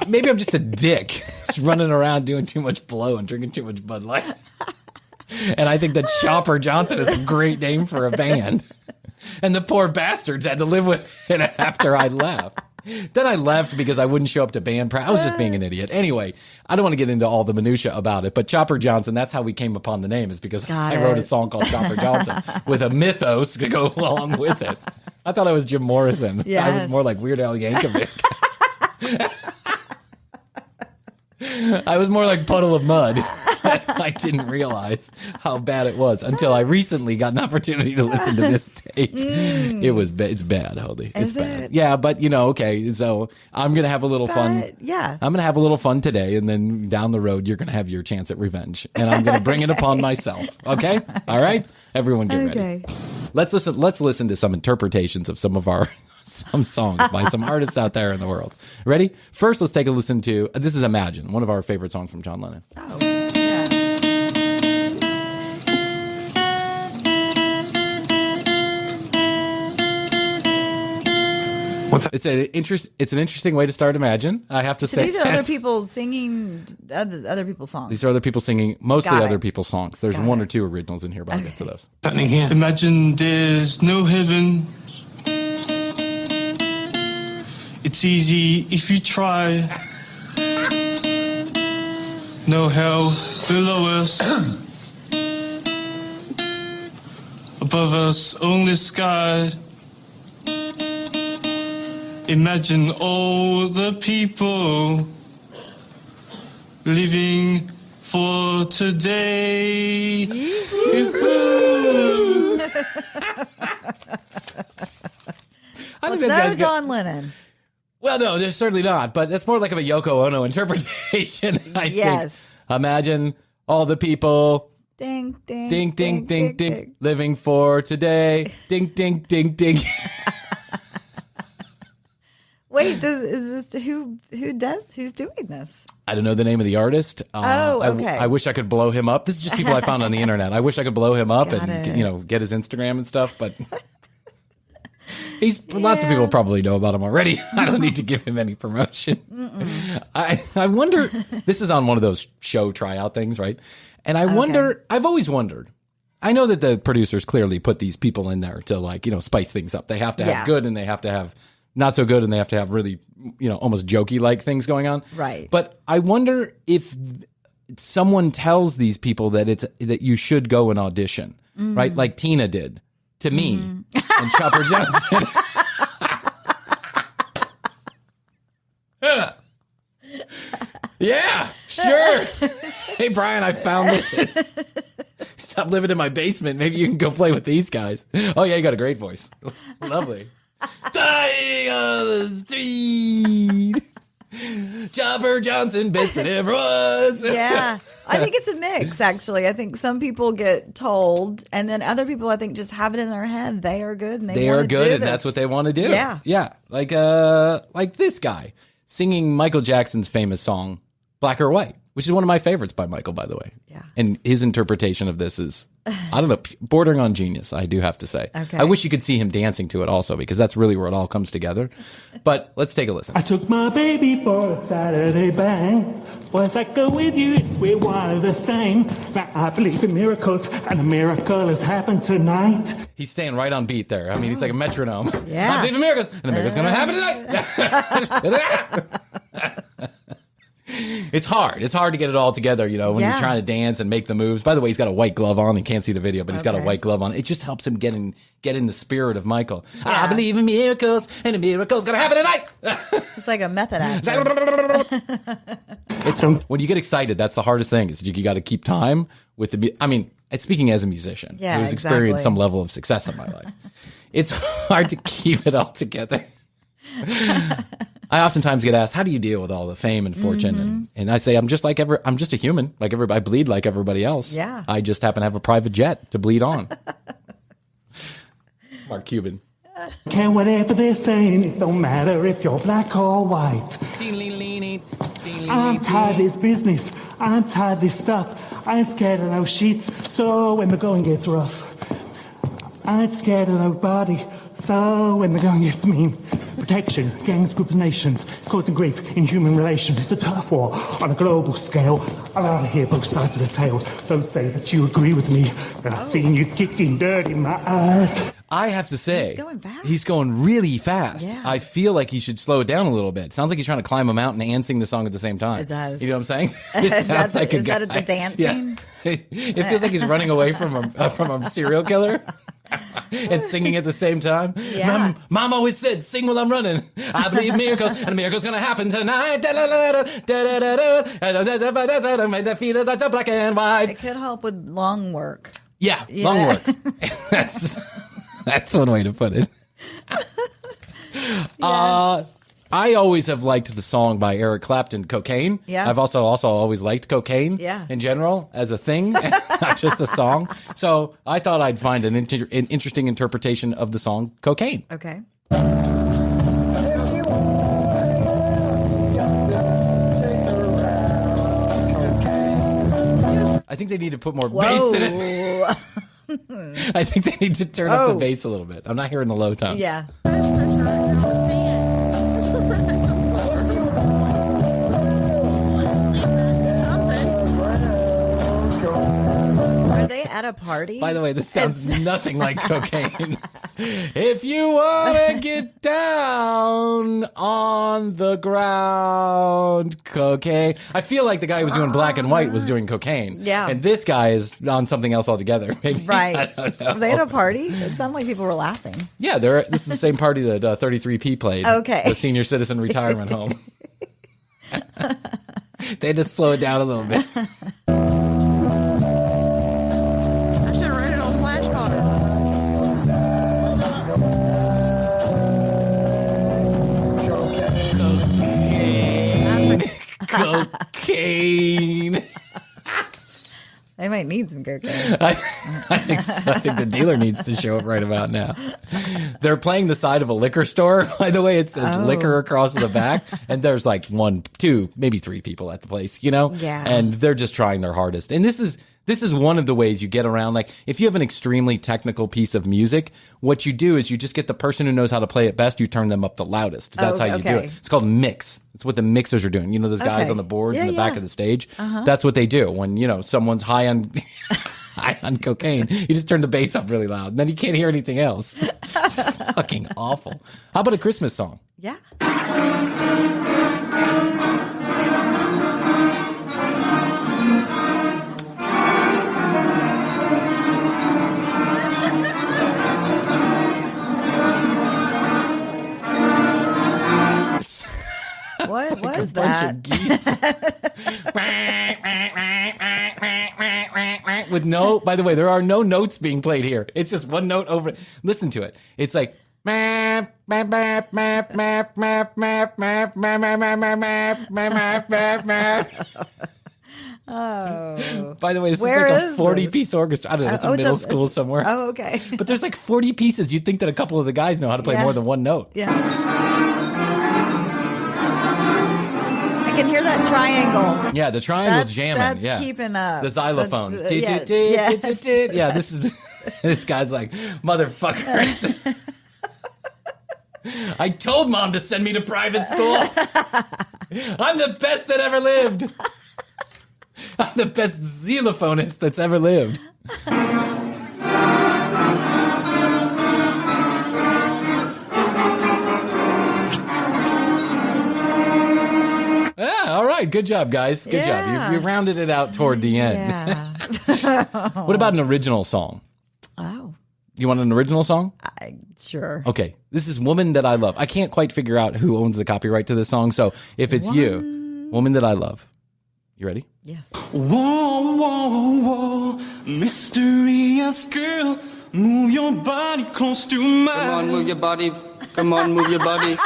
maybe I'm just a dick, just running around doing too much blow and drinking too much Bud Light. And I think that Chopper Johnson is a great name for a band. And the poor bastards had to live with it after I left. Then I left because I wouldn't show up to band practice. I was just being an idiot. Anyway, I don't want to get into all the minutia about it, but Chopper Johnson, that's how we came upon the name, is because I wrote a song called Chopper Johnson with a mythos to go along with it. I thought I was Jim Morrison. Yes. I was more like Weird Al Yankovic. I was more like Puddle of Mud. I didn't realize how bad it was until I recently got an opportunity to listen to this tape. It's bad, Hoadley. It's bad. Yeah, but okay. So I'm gonna have a little fun. Yeah, I'm gonna have a little fun today, and then down the road, you're gonna have your chance at revenge, and I'm gonna bring it upon myself. Okay, all right. Everyone, get ready. Let's listen. Let's listen to some interpretations of some songs by some artists out there in the world. Ready? First, let's take a listen to, this is Imagine, one of our favorite songs from John Lennon. Oh, yeah. It's an interesting way to start Imagine, I have to say. These are other people singing other people's songs. These are other people singing mostly other people's songs. There's one or two originals in here, but I'll get to those. Happening here. Imagine there's no heaven. It's easy if you try. No hell below us. Above us, only sky. Imagine all the people living for today. It's no John Lennon. Well, no, there's certainly not. But that's more like of a Yoko Ono interpretation, I think. Imagine all the people. Ding, ding, ding, ding, ding, ding, living for today. Ding, ding, ding, ding. Wait, who's doing this? I don't know the name of the artist. Okay. I wish I could blow him up. This is just people I found on the internet. I wish I could blow him up and get his Instagram and stuff, but lots of people probably know about him already. I don't need to give him any promotion. I wonder, this is on one of those show tryout things, right? And I wonder, I've always wondered, I know that the producers clearly put these people in there to spice things up. They have to have good and they have to have not so good and they have to have really, almost jokey like things going on. Right. But I wonder if someone tells these people that you should go and audition, right? Like Tina did to me and Chopper Johnson. Yeah, sure. Hey, Brian, I found this. Stop living in my basement. Maybe you can go play with these guys. Oh, yeah, you got a great voice. Lovely. Dying on the street. Chopper Johnson, best that ever was. Yeah. I think it's a mix, actually. I think some people get told, and then other people, I think, just have it in their head. They are good, and they are good, and that's what they want to do. Yeah. Yeah. Like this guy singing Michael Jackson's famous song, Black or White, which is one of my favorites by Michael, by the way. Yeah. And his interpretation of this is, I don't know, bordering on genius, I do have to say. Okay. I wish you could see him dancing to it also, because that's really where it all comes together. But let's take a listen. I took my baby for a Saturday bang. Was I go with you? It's we're one of the same. Now I believe in miracles, and a miracle has happened tonight. He's staying right on beat there. I mean, he's like a metronome. Yeah. I believe in miracles, and a miracle's going to happen tonight. It's hard. It's hard to get it all together, when you're trying to dance and make the moves. By the way, he's got a white glove on. You can't see the video, but he's got a white glove on. It just helps him get in the spirit of Michael. Yeah. I believe in miracles, and a miracle's going to happen tonight. It's like a method actor. When you get excited, that's the hardest thing. Is you got to keep time with the. I mean, speaking as a musician who's experienced some level of success in my life, it's hard to keep it all together. I oftentimes get asked, how do you deal with all the fame and fortune? And I say, I'm just a human. Like everybody, I bleed like everybody else. Yeah. I just happen to have a private jet to bleed on. Mark Cuban. Can whatever they're saying, it don't matter if you're black or white. I'm tired of this business. I'm tired of this stuff. I ain't scared of no sheets, so when the going gets rough. I ain't scared of nobody, so when the going gets mean. Protection, gangs, group of nations, causing grief in human relations. It's a tough war on a global scale. I rather hear both sides of the tales. Don't say that you agree with me, but I've seen you kicking dirt in my eyes. I have to say, he's going fast. He's going really fast. Yeah. I feel like he should slow it down a little bit. It sounds like he's trying to climb a mountain and sing the song at the same time. It does. You know what I'm saying? Is that the dancing? Yeah. It feels like he's running away from a serial killer. And singing at the same time. Yeah. Mom always said, sing while I'm running. I believe miracles, and a miracle's gonna happen tonight. Made that feel like black and white. It could help with lung work. Yeah, lung work. That's one way to put it. I always have liked the song by Eric Clapton, Cocaine. Yeah. I've also always liked cocaine in general as a thing, not just a song. So I thought I'd find an interesting interpretation of the song Cocaine. Okay. I think they need to put more bass in it. I think they need to turn up the bass a little bit. I'm not hearing the low tones. Yeah. Are they at a party? By the way, this sounds nothing like cocaine. If you want to get down on the ground, cocaine. I feel like the guy who was doing Black and White was doing cocaine. Yeah. And this guy is on something else altogether. Maybe. Right. I don't know. Were they at a party? It sounded like people were laughing. Yeah, this is the same party that 33P played. Okay. The senior citizen retirement home. They had to slow it down a little bit. need some cocaine. I think the dealer needs to show up right about now. They're playing the side of a liquor store. By the way, it says liquor across the back. And there's like 1, 2, maybe 3 people at the place, you know? Yeah. And they're just trying their hardest. And this is one of the ways you get around. Like, if you have an extremely technical piece of music, what you do is you just get the person who knows how to play it best, you turn them up the loudest. That's how you do it. It's called mix. It's what the mixers are doing. You know, those guys on the boards in the back of the stage? That's what they do. When, you know, someone's high on cocaine, you just turn the bass up really loud, and then you can't hear anything else. It's fucking awful. How about a Christmas song? Yeah. What was that? With no, by the way, there are no notes being played here. It's just one note over. Listen to it. It's like. Oh. By the way, this is like a 40-piece orchestra. I don't know, it's a middle school somewhere. Oh, okay. But there's like 40 pieces. You'd think that a couple of the guys know how to play more than one note. Yeah. I can hear that triangle. Yeah, the triangle's jamming. That's keeping up. The xylophone. Yes. Yeah, this is this guy's like, motherfucker. I told mom to send me to private school. I'm the best that ever lived. I'm the best xylophonist that's ever lived. Yeah, all right. Good job, guys. Good job. You rounded it out toward the end. Yeah. What about an original song? Oh. You want an original song? Sure. Okay. This is Woman That I Love. I can't quite figure out who owns the copyright to this song, so if it's you, Woman That I Love. You ready? Yes. Whoa, whoa, whoa, mysterious girl, move your body close to mine. Come on, move your body. Come on, move your body.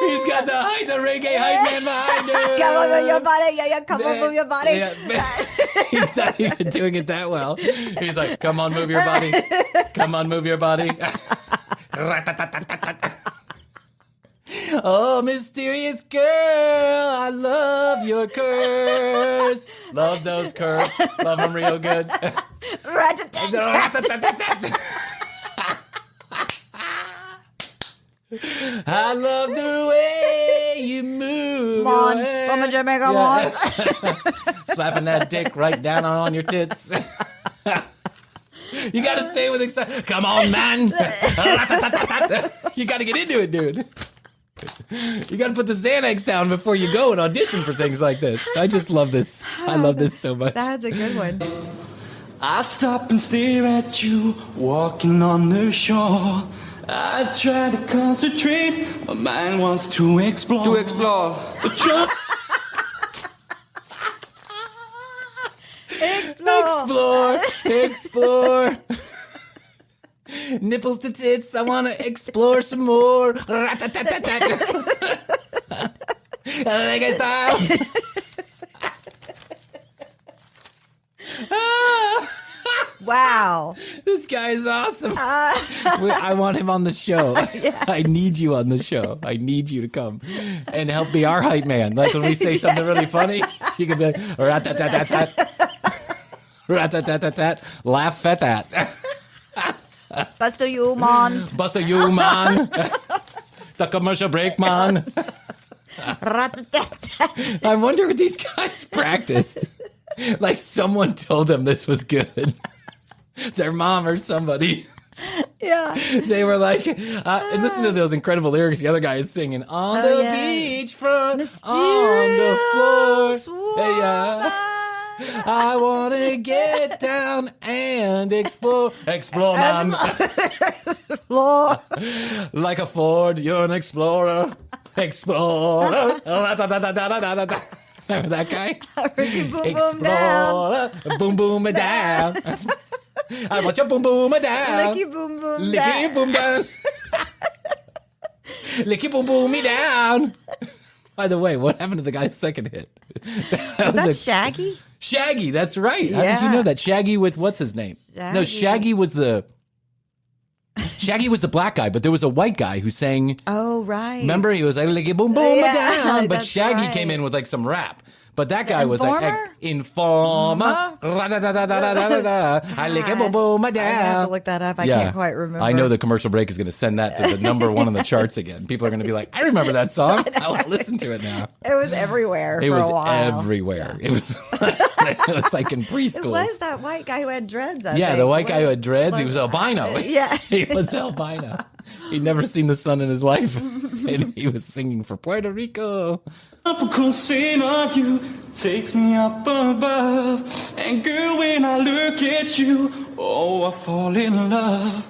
He's got the reggae hype man behind him. Come on, move your body. Yeah, come on, move your body. Yeah, he's not even doing it that well. He's like, come on, move your body. Come on, move your body. Oh, mysterious girl, I love your curves. Love those curves. Love them real good. I love the way you move. Come on, from Jamaica, come on. Slapping that dick right down on your tits. You gotta say it with excitement. Come on, man. You gotta get into it, dude. You gotta put the Xanax down before you go and audition for things like this. I just love this. I love this so much. That's a good one. I stop and stare at you walking on the shore. I try to concentrate. My mind wants to explore. To explore. But you're Explore. Nipples to tits, I want to explore some more. Reggae style. Wow. This guy is awesome. I want him on the show. Yeah. I need you on the show. I need you to come and help be our hype man. Like when we say something really funny, you can be like, rat-tat-tat-tat-tat. Rat-tat-tat-tat-tat. Laugh at that. Buster you, man. Buster you, man. The commercial break, man. I wonder what these guys practiced. Like someone told them this was good. Their mom or somebody. Yeah. They were like, and listen to those incredible lyrics the other guy is singing. On the beach front, on the floor. Yeah. I want to get down and explore. Explore, man. Explore. Like a Ford, you're an explorer. Explorer. Remember that guy? Ricky boom boom down. Boom boom down. I want your boom boom down. Licky boom boom Licky down. boom down. Licky boom boom me down. By the way, what happened to the guy's second hit? Was that Shaggy? Shaggy, that's right. How did you know that? Shaggy with what's his name? No, Shaggy was the black guy, but there was a white guy who sang. Oh, right. Remember, he was like, boom, boom, down. But Shaggy came in with like some rap. But that guy was like, Informer. I have to look that up. I can't quite remember. I know the commercial break is going to send that to the number 1 on the charts again. People are going to be like, I remember that song. I want to listen to it now. It was everywhere for a while. Everywhere. Yeah. It was like in preschool. It was that white guy who had dreads, I think. The white guy who had dreads. He was albino. Yeah. He was albino. He'd never seen the sun in his life. And he was singing for Puerto Rico. Tropical scene of you takes me up above. And girl, when I look at you, oh, I fall in love.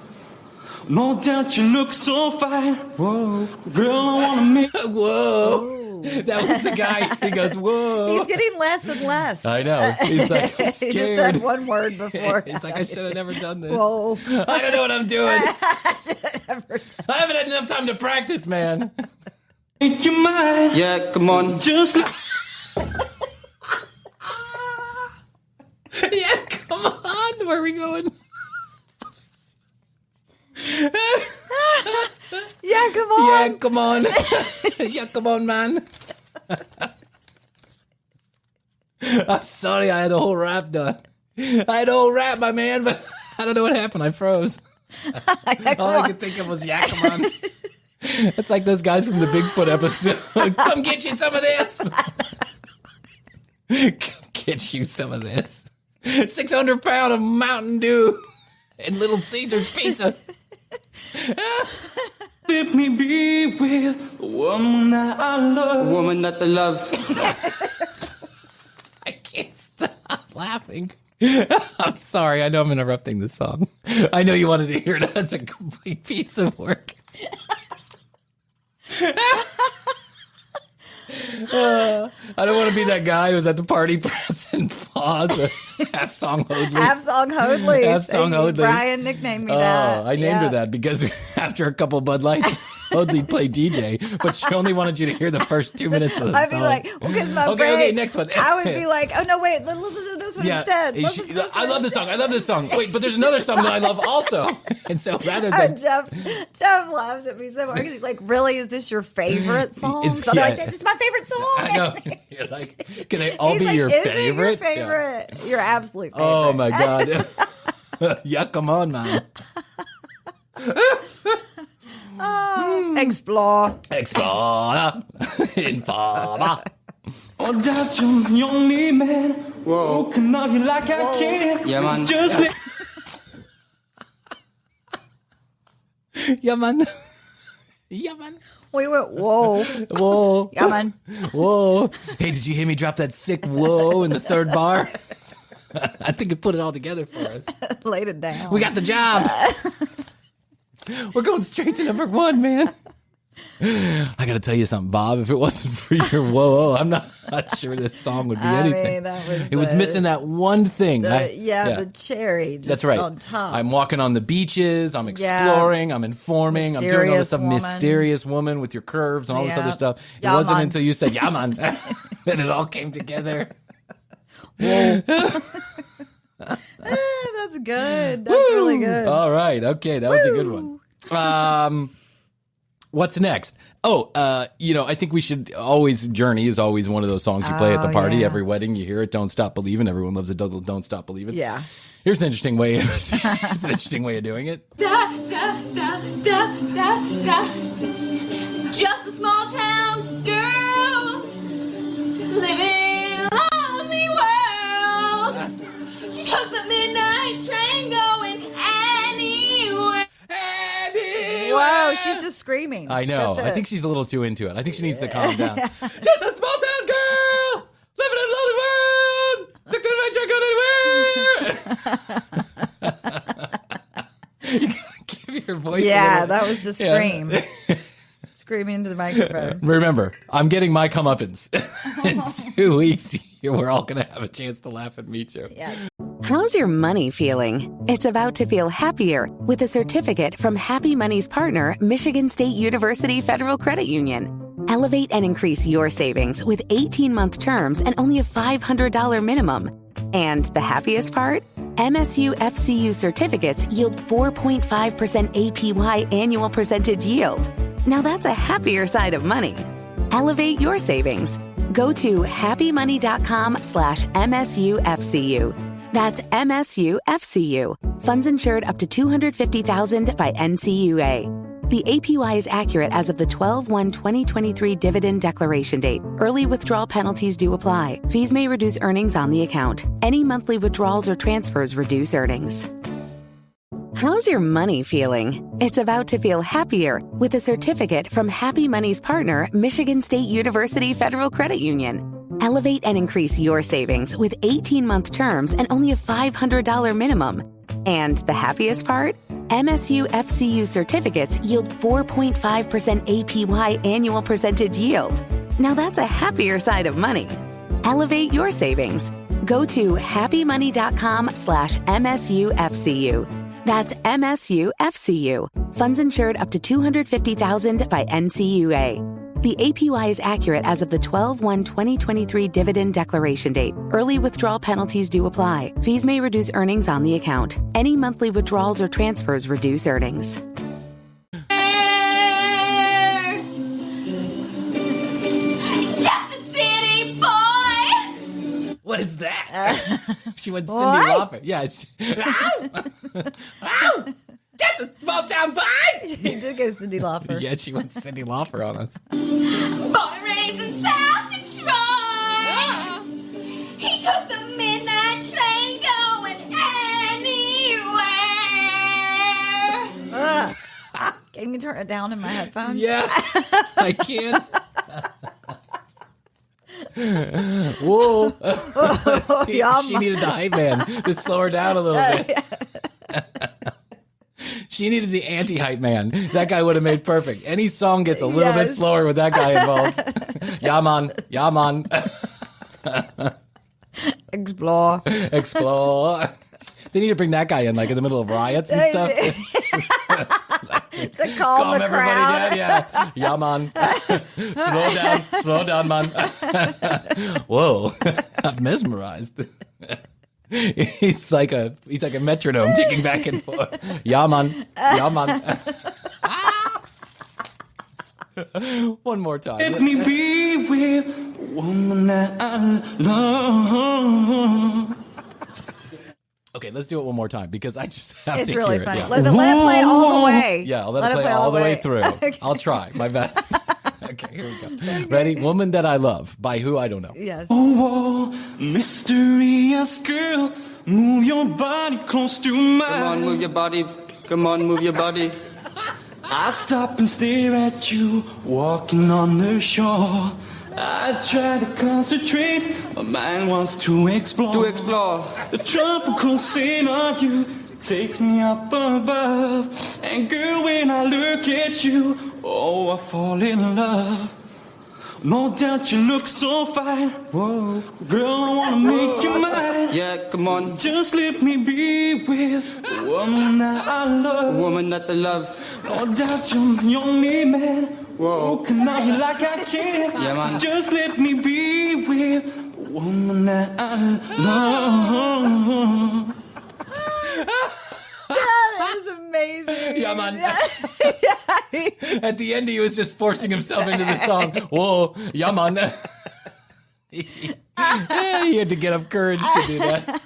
No doubt you look so fine. Whoa. Girl, I want to make... Whoa. That was the guy. He goes, whoa. He's getting less and less. I know. He's like, I'm scared. He just said one word before. He's like, I should have never done this. Whoa. I don't know what I'm doing. I haven't had enough time to practice, man. Make you mine. Yeah, come on. Just like... Yeah, come on. Where are we going? Yeah, come on. Yeah, come on. Yeah, come on, man. I'm sorry, I had a whole rap done. I had a whole rap, my man, but I don't know what happened. I froze. All I could think of was, yeah, come on. It's like those guys from the Bigfoot episode. Come get you some of this. Come get you some of this. 600 pounds of Mountain Dew and Little Caesar's pizza. Let me be with a woman that I love. A woman that I love. I can't stop laughing. I'm sorry. I know I'm interrupting the song. I know you wanted to hear it as a complete piece of work. I don't want to be that guy who's at the party pressing pause. Half song Hoadley. Half song Hoadley. Half song Hoadley. Brian nicknamed me that. I named her that because after a couple Bud Lights, Hoadley played DJ, but she only wanted you to hear the first 2 minutes of the song. I'd be like, because my brain. Okay, next one. I would be like, oh no, wait, let's listen to this one instead. I love this song. I love this song. Wait, but there's another song that I love also. And so rather than Jeff laughs at me so much because he's like, really, is this your favorite song? So I'm like, this is my favorite song. I know. You're like, can they all be like, your is favorite? It your favorite? Yeah. Your absolute favorite. Oh my God. Yeah, come on, man. Explore. Informer. Oh, doubt you're the only man. Whoa. Who can love you like I can. Yeah, man. Just Yeah, man. Yeah, man. We went, whoa. Whoa. Yeah, man. Whoa. Hey, did you hear me drop that sick whoa in the third bar? I think it put it all together for us. Laid it down. We got the job. We're going straight to number 1, man. I got to tell you something, Bob. If it wasn't for your whoa, I'm not sure this song would be anything. It was missing that one thing. The cherry. Just That's right. On top. I'm walking on the beaches. I'm exploring. I'm informing. I'm doing all this stuff. Mysterious woman with your curves and all this other stuff. It wasn't until you said, yeah, man, that it all came together. Whoa. That's good. That's really good. All right. Okay. That was a good one. What's next? I think we should always, Journey is always one of those songs you play at the party. Yeah. Every wedding you hear it, Don't Stop Believing. Everyone loves it, Don't Stop Believing. Yeah. Here's an interesting way of doing it. Da, da, da, da, da, da. Just a small town girl living in a lonely world. She took the midnight train going anywhere. Wow, she's just screaming. I know. I think she's a little too into it. I think she needs to calm down. Just a small town girl living in a lonely world. Took the midnight train going anywhere. You gotta give your voice. Yeah, that was just scream. Screaming into the microphone. Remember, I'm getting my comeuppance. In 2 weeks, we're all going to have a chance to laugh at me too. Yeah. How's your money feeling? It's about to feel happier with a certificate from Happy Money's partner, Michigan State University Federal Credit Union. Elevate and increase your savings with 18-month terms and only a $500 minimum. And the happiest part? MSU FCU certificates yield 4.5% APY annual percentage yield. Now that's a happier side of money. Elevate your savings. Go to happymoney.com/MSUFCU. That's MSUFCU. Funds insured up to $250,000 by NCUA. The APY is accurate as of the 12/1/2023 dividend declaration date. Early withdrawal penalties do apply. Fees may reduce earnings on the account. Any monthly withdrawals or transfers reduce earnings. How's your money feeling? It's about to feel happier with a certificate from Happy Money's partner, Michigan State University Federal Credit Union. Elevate and increase your savings with 18-month terms and only a $500 minimum. And the happiest part? MSU FCU certificates yield 4.5% APY annual percentage yield. Now that's a happier side of money. Elevate your savings. Go to happymoney.com/MSUFCU. That's MSUFCU. Funds insured up to $250,000 by NCUA. The APY is accurate as of the 12/1/2023 dividend declaration date. Early withdrawal penalties do apply. Fees may reduce earnings on the account. Any monthly withdrawals or transfers reduce earnings. Just a city boy. What is that? She went Cindy Lauper. Yeah. Ow! That's a small town boy. She did go Cindy Lauper. Yeah, she went Cindy Lauper on us. Born and raised in South Detroit. He took the midnight train going anywhere. Can you turn it down in my headphones? Yeah, I can. Whoa. She needed the hype man to slow her down a little bit. She needed the anti-hype man. That guy would have made perfect. Any song gets a little bit slower with that guy involved. Yeah, man. Yeah, man. Explore. They need to bring that guy in, like in the middle of riots and stuff. To calm the crowd. Down, yeah. Yeah, man. Slow down, man. Whoa, I'm mesmerized. He's like a metronome ticking back and forth. Yeah, man. Yeah, man. One more time. Let me be with a woman that I love. Okay, let's do it one more time because I just have it's to really hear funny. it. Yeah. Let it play all the way. Yeah, I'll let it play all the way through. Okay. I'll try my best. Okay, here we go. Okay. Ready? Woman That I Love by who? I don't know. Yes. Oh, mysterious girl, move your body close to mine. Come on, move your body. Come on, move your body. I stop and stare at you, walking on the shore. I try to concentrate, my mind wants to explore. The tropical scene of you takes me up above. And girl, when I look at you, oh, I fall in love. No doubt you look so fine. Whoa, girl, I wanna make you mine. Yeah, come on. Just let me be with a woman that I love. A woman that I love. No doubt you're me, man. Whoa. Oh, can I be like I can? Yeah, man. Just let me be with a woman that I love. That is amazing. Yeah, man. At the end, he was just forcing himself into the song. Whoa, yeah, man. He had to get up courage to do that.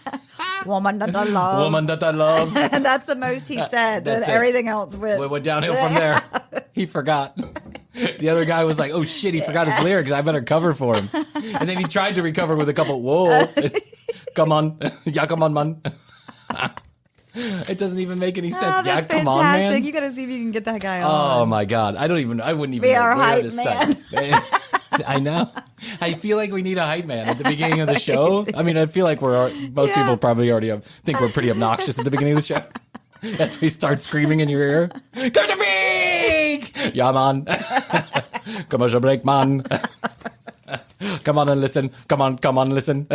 Woman that I love. Woman that I love. That's the most he said. Then everything else went downhill from there. He forgot. The other guy was like, oh shit, he forgot his lyrics. I better cover for him. And then he tried to recover with a couple, whoa. Come on. Yeah, come on, man. It doesn't even make any sense. Oh, yeah, that's come fantastic. on, man. You gotta see if you can get that guy on. Oh my God. I wouldn't even Be know our where hype to start. I know. I feel like we need a hype man at the beginning of the show. I mean, I feel like most people probably already think we're pretty obnoxious at the beginning of the show. As we start screaming in your ear. Come to me! Yeah, man. Commercial break, man. Come on and listen. Come on, listen.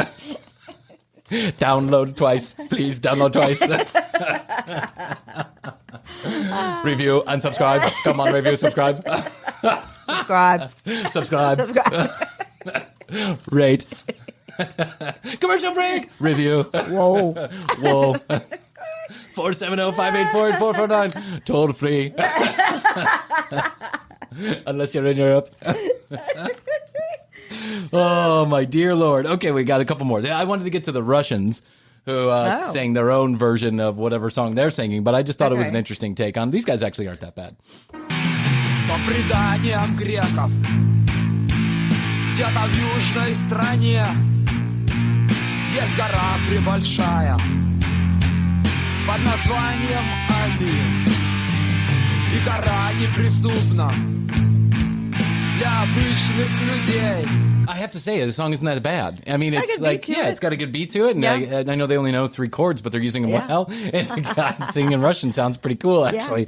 Download twice. Please download twice. Review and subscribe. Come on, review, subscribe. Subscribe. Rate. Commercial break. Review. Whoa. 470-584-8449. Toll free. Unless you're in Europe. Oh, my dear Lord. Okay, we got a couple more. I wanted to get to the Russians who sang their own version of whatever song they're singing, but I just thought it was an interesting take on. These guys actually aren't that bad. По преданиям греков, где-то в южной стране есть гора пребольшая под названием Али. И гора неприступна для обычных людей. I have to say, the song isn't that bad. I mean, it's like, it's got a good beat to it. And I know they only know 3 chords, but they're using them well. And the guy singing in Russian sounds pretty cool, actually.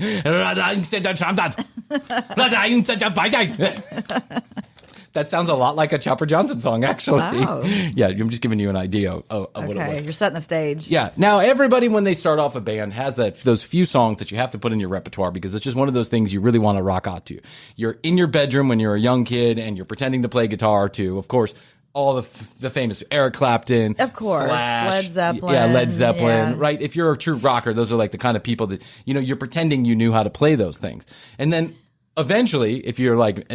That sounds a lot like a Chopper Johnson song, actually. Wow. Yeah, I'm just giving you an idea of what it was. Okay, you're setting the stage. Yeah. Now, everybody, when they start off a band, has those few songs that you have to put in your repertoire because it's just one of those things you really want to rock out to. You're in your bedroom when you're a young kid and you're pretending to play guitar to, of course, all the famous Eric Clapton. Of course. Slash, Led Zeppelin. Yeah, Led Zeppelin. Right? If you're a true rocker, those are like the kind of people that, you're pretending you knew how to play those things. And then eventually, if you're like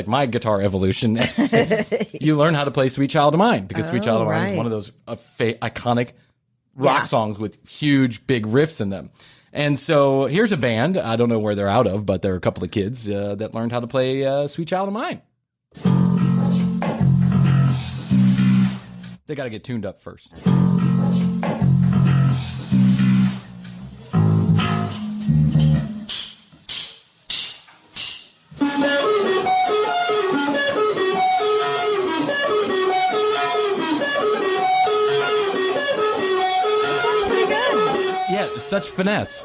my guitar evolution, you learn how to play Sweet Child of Mine because Sweet Child of Mine is one of those iconic rock songs with huge, big riffs in them. And so here's a band. I don't know where they're out of, but there are a couple of kids that learned how to play Sweet Child of Mine. They got to get tuned up first. Yeah, such finesse.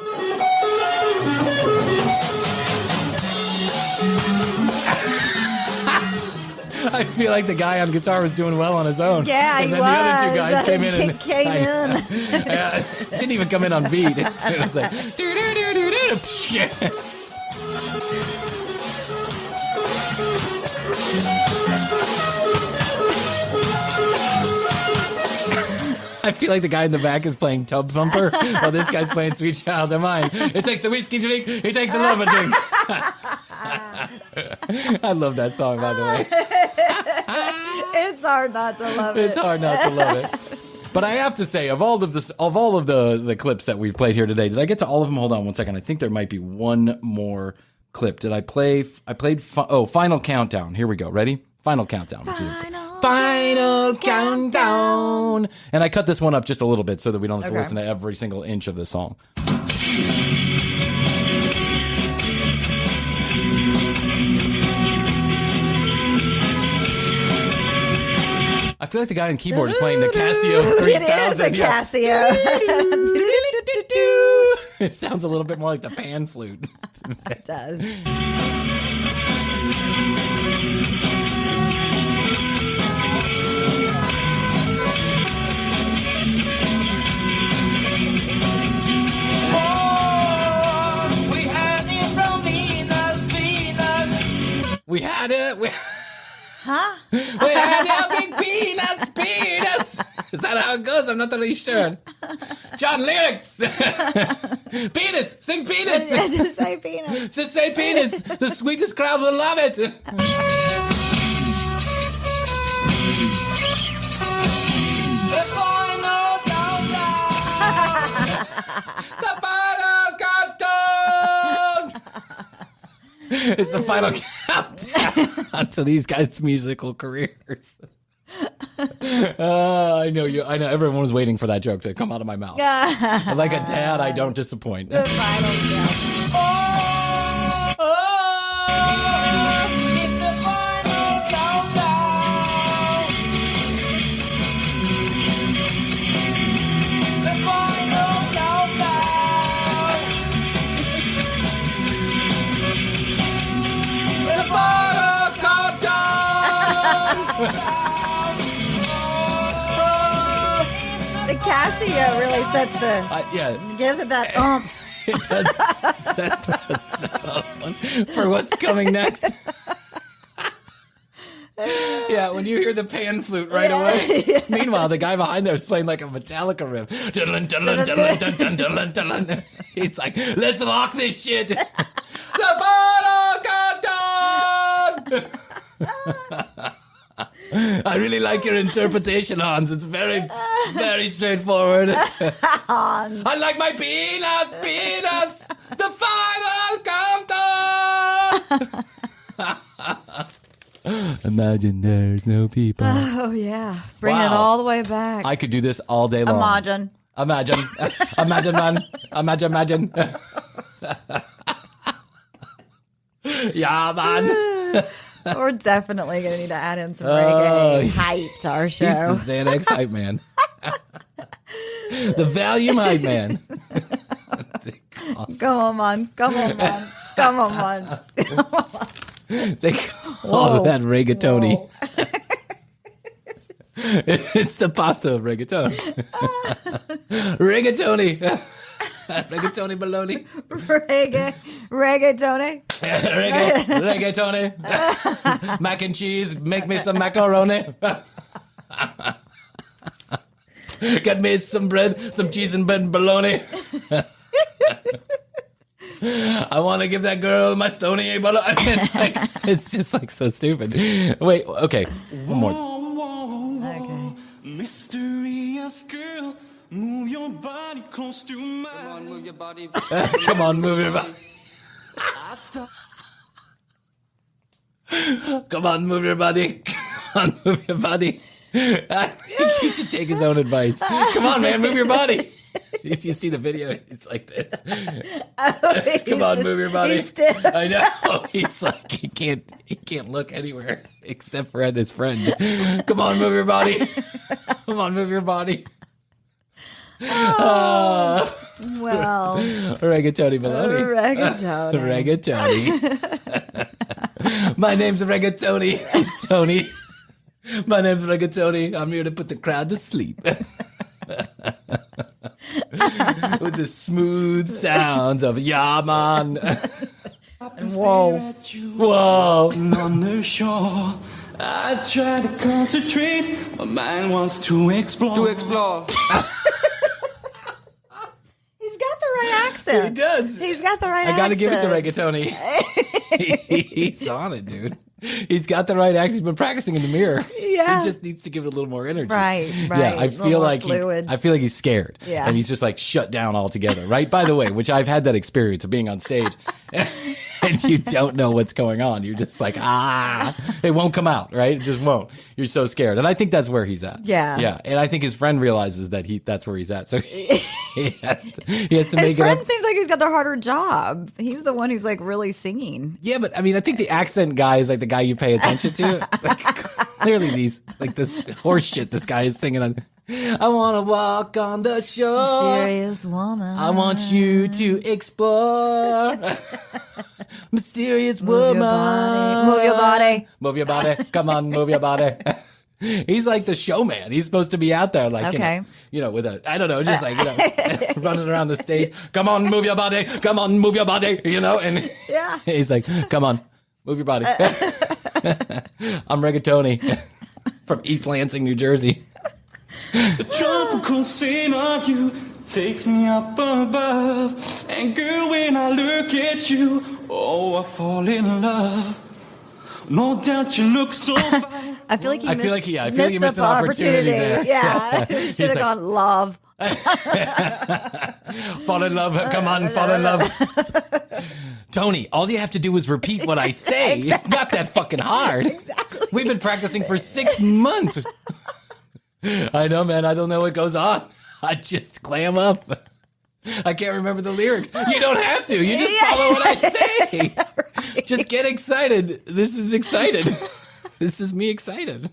I feel like the guy on guitar was doing well on his own. Yeah, and then the other 2 guys came in. Didn't even come in on beat. It was like, I feel like the guy in the back is playing Tub Thumper while this guy's playing Sweet Child of Mine. It takes a whiskey drink, he takes a love drink. I love that song, by the way. It's hard not to love it. It's hard not to love it. But I have to say, of all of the clips that we've played here today, did I get to all of them? Hold on one second. I think there might be one more clip. Did I play? I played. Final Countdown. Here we go. Ready? Final Countdown. Final Countdown. And I cut this one up just a little bit so that we don't have to listen to every single inch of the song. I feel like the guy on keyboard is playing the Casio 3000. It is a Casio. It sounds a little bit more like the pan flute. It does. We had it. Huh? We had a big penis. Is that how it goes? I'm not really sure. John, lyrics. Penis. Sing penis. Just say penis. Just say penis. The sweetest crowd will love it. The final countdown. It's the final countdown to these guys' musical careers. I know you. I know everyone was waiting for that joke to come out of my mouth. Like a dad, I don't disappoint. The final countdown. It's the final countdown. The final countdown. The final countdown. The Casio really sets the gives it that oomph. It does set the tone for what's coming next. Yeah, when you hear the pan flute right away. Meanwhile, the guy behind there is playing like a Metallica riff. He's like, let's lock this shit. The final countdown! I really like your interpretation, Hans. It's very, very straightforward. I like my penis. The final countdown. Imagine there's no people. Oh, yeah. Bring it all the way back. I could do this all day long. Imagine, man. Imagine. Yeah, man. We're definitely going to need to add in some reggae hype to our show. He's the Xanax hype man. The Valium hype man. Come on, man. They call that Regga-Tony. It's the pasta of reggaeton. Regga-Tony. Regga-Tony baloney. Regga-Tony. Regga-Tony. Mac and cheese. Make me some macaroni. Get me some bread, some cheese and bread and bologna. I want to give that girl my Stony A bologna. I mean, it's just like so stupid. Wait, okay. One more. Okay. Mysterious girl, move your body close to mine. Come on, move your body. Come on, move your body. Come on, move your body. Come on, move your body. I think he should take his own advice. Come on, man, move your body. If you see the video, it's like this. Come on, move your body. I know. He's like he can't look anywhere except for at his friend. Come on, move your body. Come on, move your body. Well, Regga-Tony baloney. Regga-Tony. My name's Regga-Tony. It's Tony. My name's Regga-Tony. I'm here to put the crowd to sleep. With the smooth sounds of Yaman. Whoa. On the shore, I try to concentrate. My mind wants to explore. He's got the right accent. He does. He's got the right accent. I gotta give it to Regga-Tony. He's on it, dude. He's got the right accent. He's been practicing in the mirror. Yeah. He just needs to give it a little more energy. Right. Yeah, I feel like he's scared. Yeah. And he's just like shut down altogether. Right. By the way, which I've had that experience of being on stage and you don't know what's going on. You're just like, it won't come out. Right. It just won't. You're so scared. And I think that's where he's at. Yeah. Yeah. And I think his friend realizes that that's where he's at. So he has to make it up. His friend seems like he's got the harder job. He's the one who's like really singing. Yeah, but I mean, I think the accent guy is like the guy you pay attention to. Like, clearly, this horse shit this guy is singing on. I want to walk on the shore. Mysterious woman. I want you to explore. Mysterious woman. Move your body. Move your body. Come on, move your body. He's like the showman. He's supposed to be out there, like, okay. With a, I don't know, just like, running around the stage. Come on, move your body. Come on, move your body. And yeah. He's like, come on, move your body. I'm Regga-Tony from East Lansing, New Jersey. The tropical scent of you takes me up above. And girl, when I look at you, oh, I fall in love. No doubt you look so fine. I feel like you missed an opportunity there. Yeah. You should have gone love. Fall in love. Come on, fall in love. Tony, all you have to do is repeat what I say. Exactly. It's not that fucking hard. Exactly. We've been practicing for 6 months. I know, man. I don't know what goes on. I just clam up. I can't remember the lyrics. You don't have to. You just follow what I say. Right. Just get excited. This is excited. This is me excited.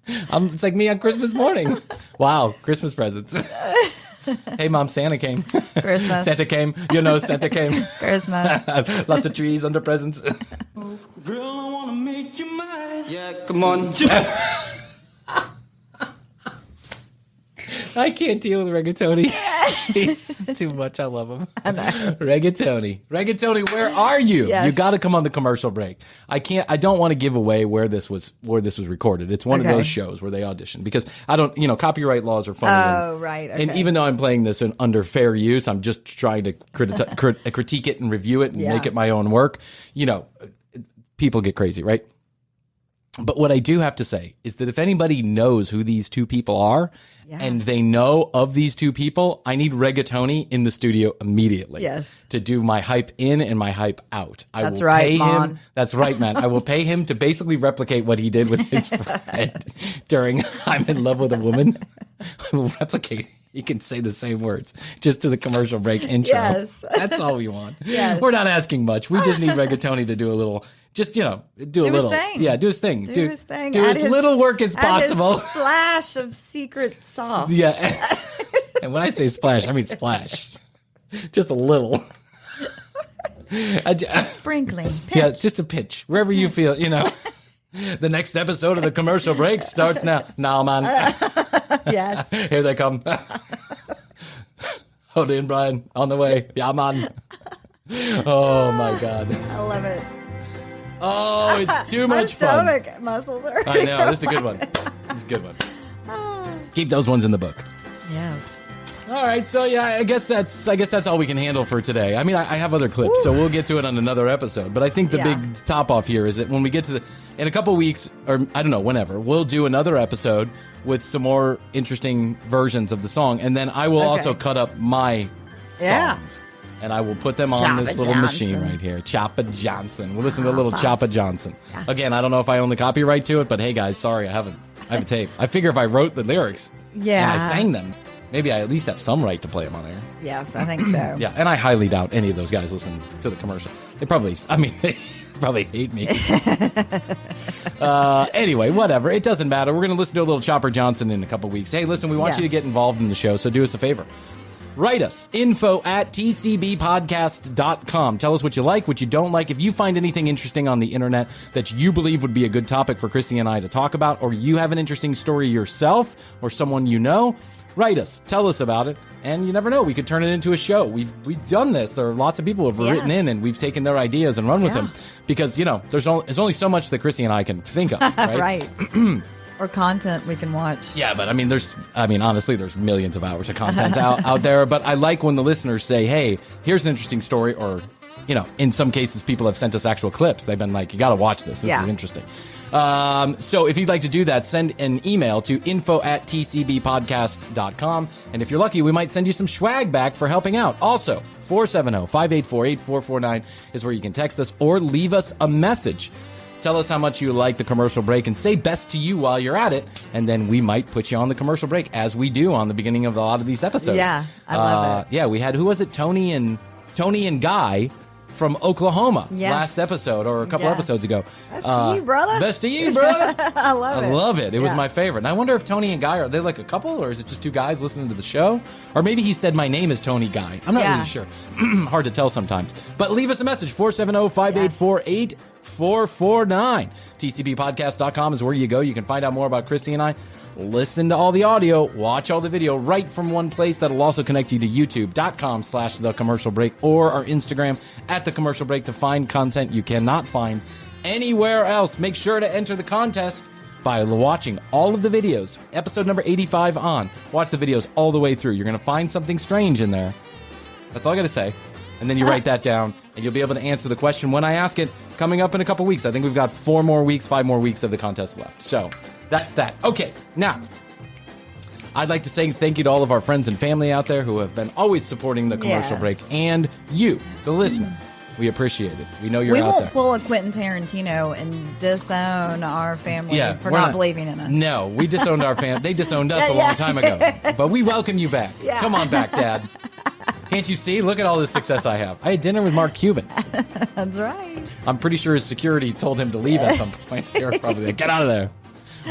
It's like me on Christmas morning. Wow, Christmas presents. Hey, Mom, Santa came. Christmas. Santa came. Santa came. Christmas. Lots of trees under presents. Girl, I want to make you mine. Yeah, come on. I can't deal with Regga-Tony. He's too much. I love him. Regga-Tony, where are you? Yes. You got to come on the commercial break. I don't want to give away where this was recorded. It's one of those shows where they audition because I don't, copyright laws are funny. Oh, right. Okay. And even though I'm playing this under fair use, I'm just trying to critique it and review it and make it my own work. People get crazy, right? But what I do have to say is that if anybody knows who these two people are and they know of these two people, I need Regga-Tony in the studio immediately to do my hype in and my hype out. That's right, man. That's right, man. I will pay him to basically replicate what he did with his friend during I'm in love with a woman. I will replicate. You can say the same words just to the commercial break intro. Yes. That's all we want. Yes. We're not asking much. We just need Regga-Tony to do a little... Just, do a little. His thing. Yeah, do his thing. Do his thing. Do as little work as possible. His splash of secret sauce. Yeah. And when I say splash, I mean splash. Just a little. A sprinkling. Pinch. Yeah, just a pinch. Wherever you feel, The next episode of the commercial break starts now. Nah, man. Yes. Here they come. Hoadley and Bryan on the way. Yeah, man. Oh, my God. I love it. Oh, it's too much fun. My stomach muscles are. I know. This is a good one. This is a good one. Keep those ones in the book. Yes. All right. So yeah, I guess that's all we can handle for today. I mean, I have other clips, so we'll get to it on another episode. But I think the big top off here is that when we get to in a couple weeks, or I don't know, whenever, we'll do another episode with some more interesting versions of the song, and then I will also cut up my songs. And I will put them on this little machine right here. Choppa Johnson. We'll listen to a little Choppa Johnson. Yeah. Again, I don't know if I own the copyright to it, but hey, guys, sorry, I have a tape. I figure if I wrote the lyrics and I sang them, maybe I at least have some right to play them on air. Yes, I think so. Yeah, and I highly doubt any of those guys listen to the commercial. They probably hate me. Anyway, whatever. It doesn't matter. We're going to listen to a little Choppa Johnson in a couple weeks. Hey, listen, we want you to get involved in the show, so do us a favor. Write us, info@tcbpodcast.com. Tell us what you like, what you don't like. If you find anything interesting on the internet that you believe would be a good topic for Krissy and I to talk about, or you have an interesting story yourself or someone you know, write us. Tell us about it. And you never know, we could turn it into a show. We've done this. There are lots of people who have written in, and we've taken their ideas and run with them. Because, there's only so much that Krissy and I can think of, right? Right. Or content we can watch. Yeah, but honestly, there's millions of hours of content out there. But I like when the listeners say, hey, here's an interesting story. Or, in some cases, people have sent us actual clips. They've been like, you got to watch this. This is interesting. So if you'd like to do that, send an email to info@tcbpodcast.com. And if you're lucky, we might send you some swag back for helping out. Also, 470-584-8449 is where you can text us or leave us a message. Tell us how much you like the commercial break and say best to you while you're at it. And then we might put you on the commercial break, as we do on the beginning of a lot of these episodes. Yeah, I love it. Yeah, we had, who was it? Tony and Guy from Oklahoma last episode, or a couple episodes ago. Best to you, brother. Best to you, brother. I love it. It was my favorite. And I wonder if Tony and Guy, are they like a couple, or is it just two guys listening to the show? Or maybe he said, my name is Tony Guy. I'm not really sure. Hard to tell sometimes. But leave us a message, 470-584-8449. TCBpodcast.com is where you go. You can find out more about Krissy and I. Listen to all the audio, watch all the video right from one place. That'll also connect you to youtube.com/thecommercialbreak or our Instagram @thecommercialbreak to find content you cannot find anywhere else. Make sure to enter the contest by watching all of the videos. Episode number 85 on. Watch the videos all the way through. You're going to find something strange in there. That's all I got to say. And then you write that down, and you'll be able to answer the question when I ask it coming up in a couple weeks. I think we've got 5 more weeks of the contest left. So that's that. Okay, now, I'd like to say thank you to all of our friends and family out there who have been always supporting the commercial break. And you, the listener. We appreciate it. We know you're out there. We won't pull a Quentin Tarantino and disown our family for not believing in us. No, we disowned our family. They disowned us a long time ago. But we welcome you back. Yeah. Come on back, Dad. Can't you see? Look at all the success I have. I had dinner with Mark Cuban. That's right. I'm pretty sure his security told him to leave at some point. They were probably like, get out of there.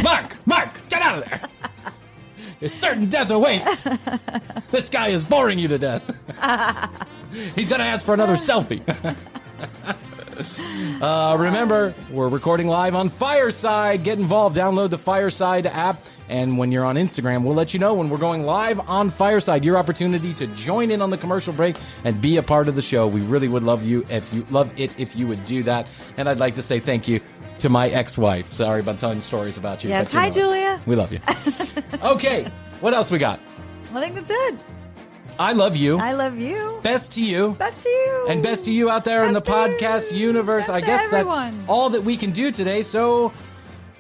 Mark, get out of there. There's certain death awaits. This guy is boring you to death. He's going to ask for another selfie. Remember, we're recording live on Fireside. Get involved. Download the Fireside app And when you're on Instagram, we'll let you know when we're going live on Fireside. Your opportunity to join in on the commercial break and be a part of the show. We really would love it if you would do that. And I'd like to say thank you to my ex-wife. Sorry about telling stories about you. Yes, hi, Julia. We love you. Okay, what else we got? I think that's it. I love you. I love you. Best to you. Best to you. And best to you out there in the podcast universe. I guess that's all that we can do today. So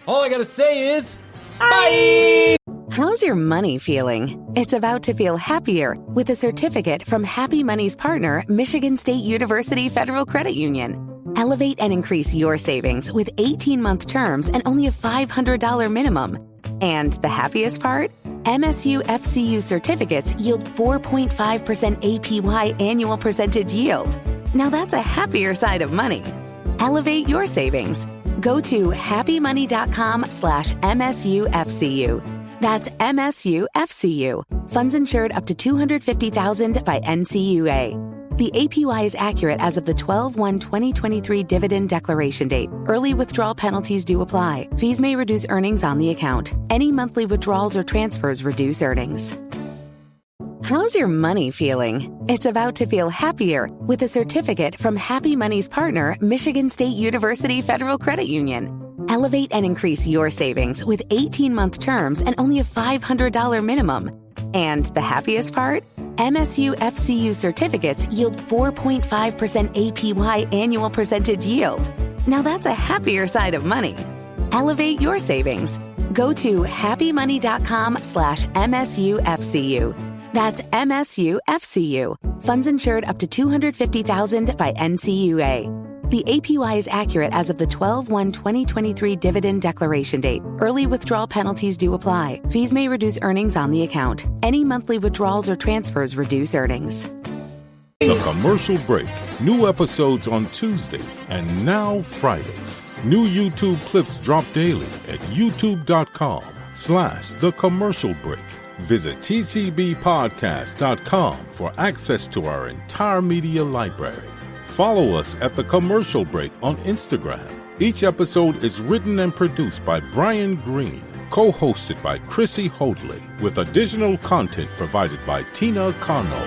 all I got to say is bye. How's your money feeling? It's about to feel happier with a certificate from Happy Money's partner, Michigan State University Federal Credit Union. Elevate and increase your savings with 18-month terms and only a $500 minimum. And the happiest part? MSU FCU certificates yield 4.5% APY annual percentage yield. Now that's a happier side of money. Elevate your savings. Go to happymoney.com/MSUFCU. That's MSUFCU. Funds insured up to $250,000 by NCUA. The APY is accurate as of the 12/1/2023 dividend declaration date. Early withdrawal penalties do apply. Fees may reduce earnings on the account. Any monthly withdrawals or transfers reduce earnings. How's your money feeling? It's about to feel happier with a certificate from Happy Money's partner, Michigan State University Federal Credit Union. Elevate and increase your savings with 18-month terms and only a $500 minimum. And the happiest part? MSU FCU certificates yield 4.5% APY annual percentage yield. Now that's a happier side of money. Elevate your savings. Go to happymoney.com/MSUFCU. That's MSUFCU. Funds insured up to $250,000 by NCUA. The APY is accurate as of the 12/1/2023 dividend declaration date. Early withdrawal penalties do apply. Fees may reduce earnings on the account. Any monthly withdrawals or transfers reduce earnings. The Commercial Break. New episodes on Tuesdays and now Fridays. New YouTube clips drop daily at youtube.com/The Commercial Break. Visit tcbpodcast.com for access to our entire media library. Follow us at The Commercial Break on Instagram. Each episode is written and produced by Brian Green, co-hosted by Krissy Hoadley, with additional content provided by Tina Cano.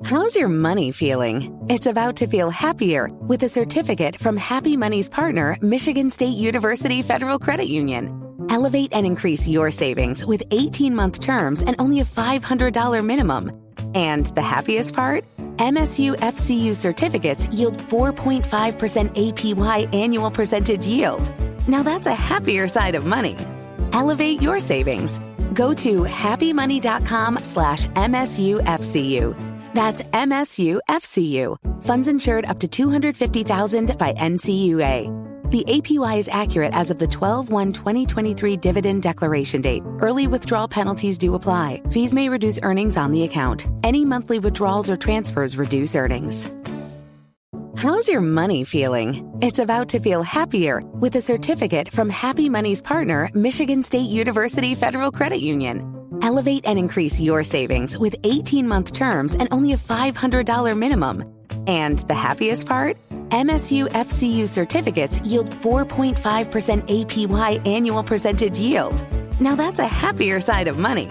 How's your money feeling? It's about to feel happier with a certificate from Happy Money's partner, Michigan State University Federal Credit Union. Elevate and increase your savings with 18-month terms and only a $500 minimum. And the happiest part? MSU FCU certificates yield 4.5% APY annual percentage yield. Now that's a happier side of money. Elevate your savings. Go to happymoney.com/MSUFCU. That's MSUFCU. Funds insured up to $250,000 by NCUA. The APY is accurate as of the 12/1/2023 dividend declaration date. Early withdrawal penalties do apply. Fees may reduce earnings on the account. Any monthly withdrawals or transfers reduce earnings. How's your money feeling? It's about to feel happier with a certificate from Happy Money's partner, Michigan State University Federal Credit Union. Elevate and increase your savings with 18-month terms and only a $500 minimum. And the happiest part? MSU FCU certificates yield 4.5% APY annual percentage yield. Now that's a happier side of money.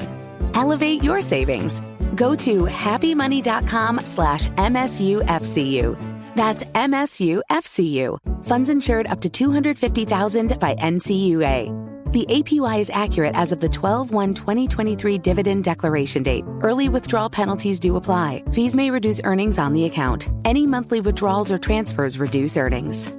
Elevate your savings. Go to happymoney.com/MSUFCU. That's MSUFCU. Funds insured up to $250,000 by NCUA. The APY is accurate as of the 12/1/2023 dividend declaration date. Early withdrawal penalties do apply. Fees may reduce earnings on the account. Any monthly withdrawals or transfers reduce earnings.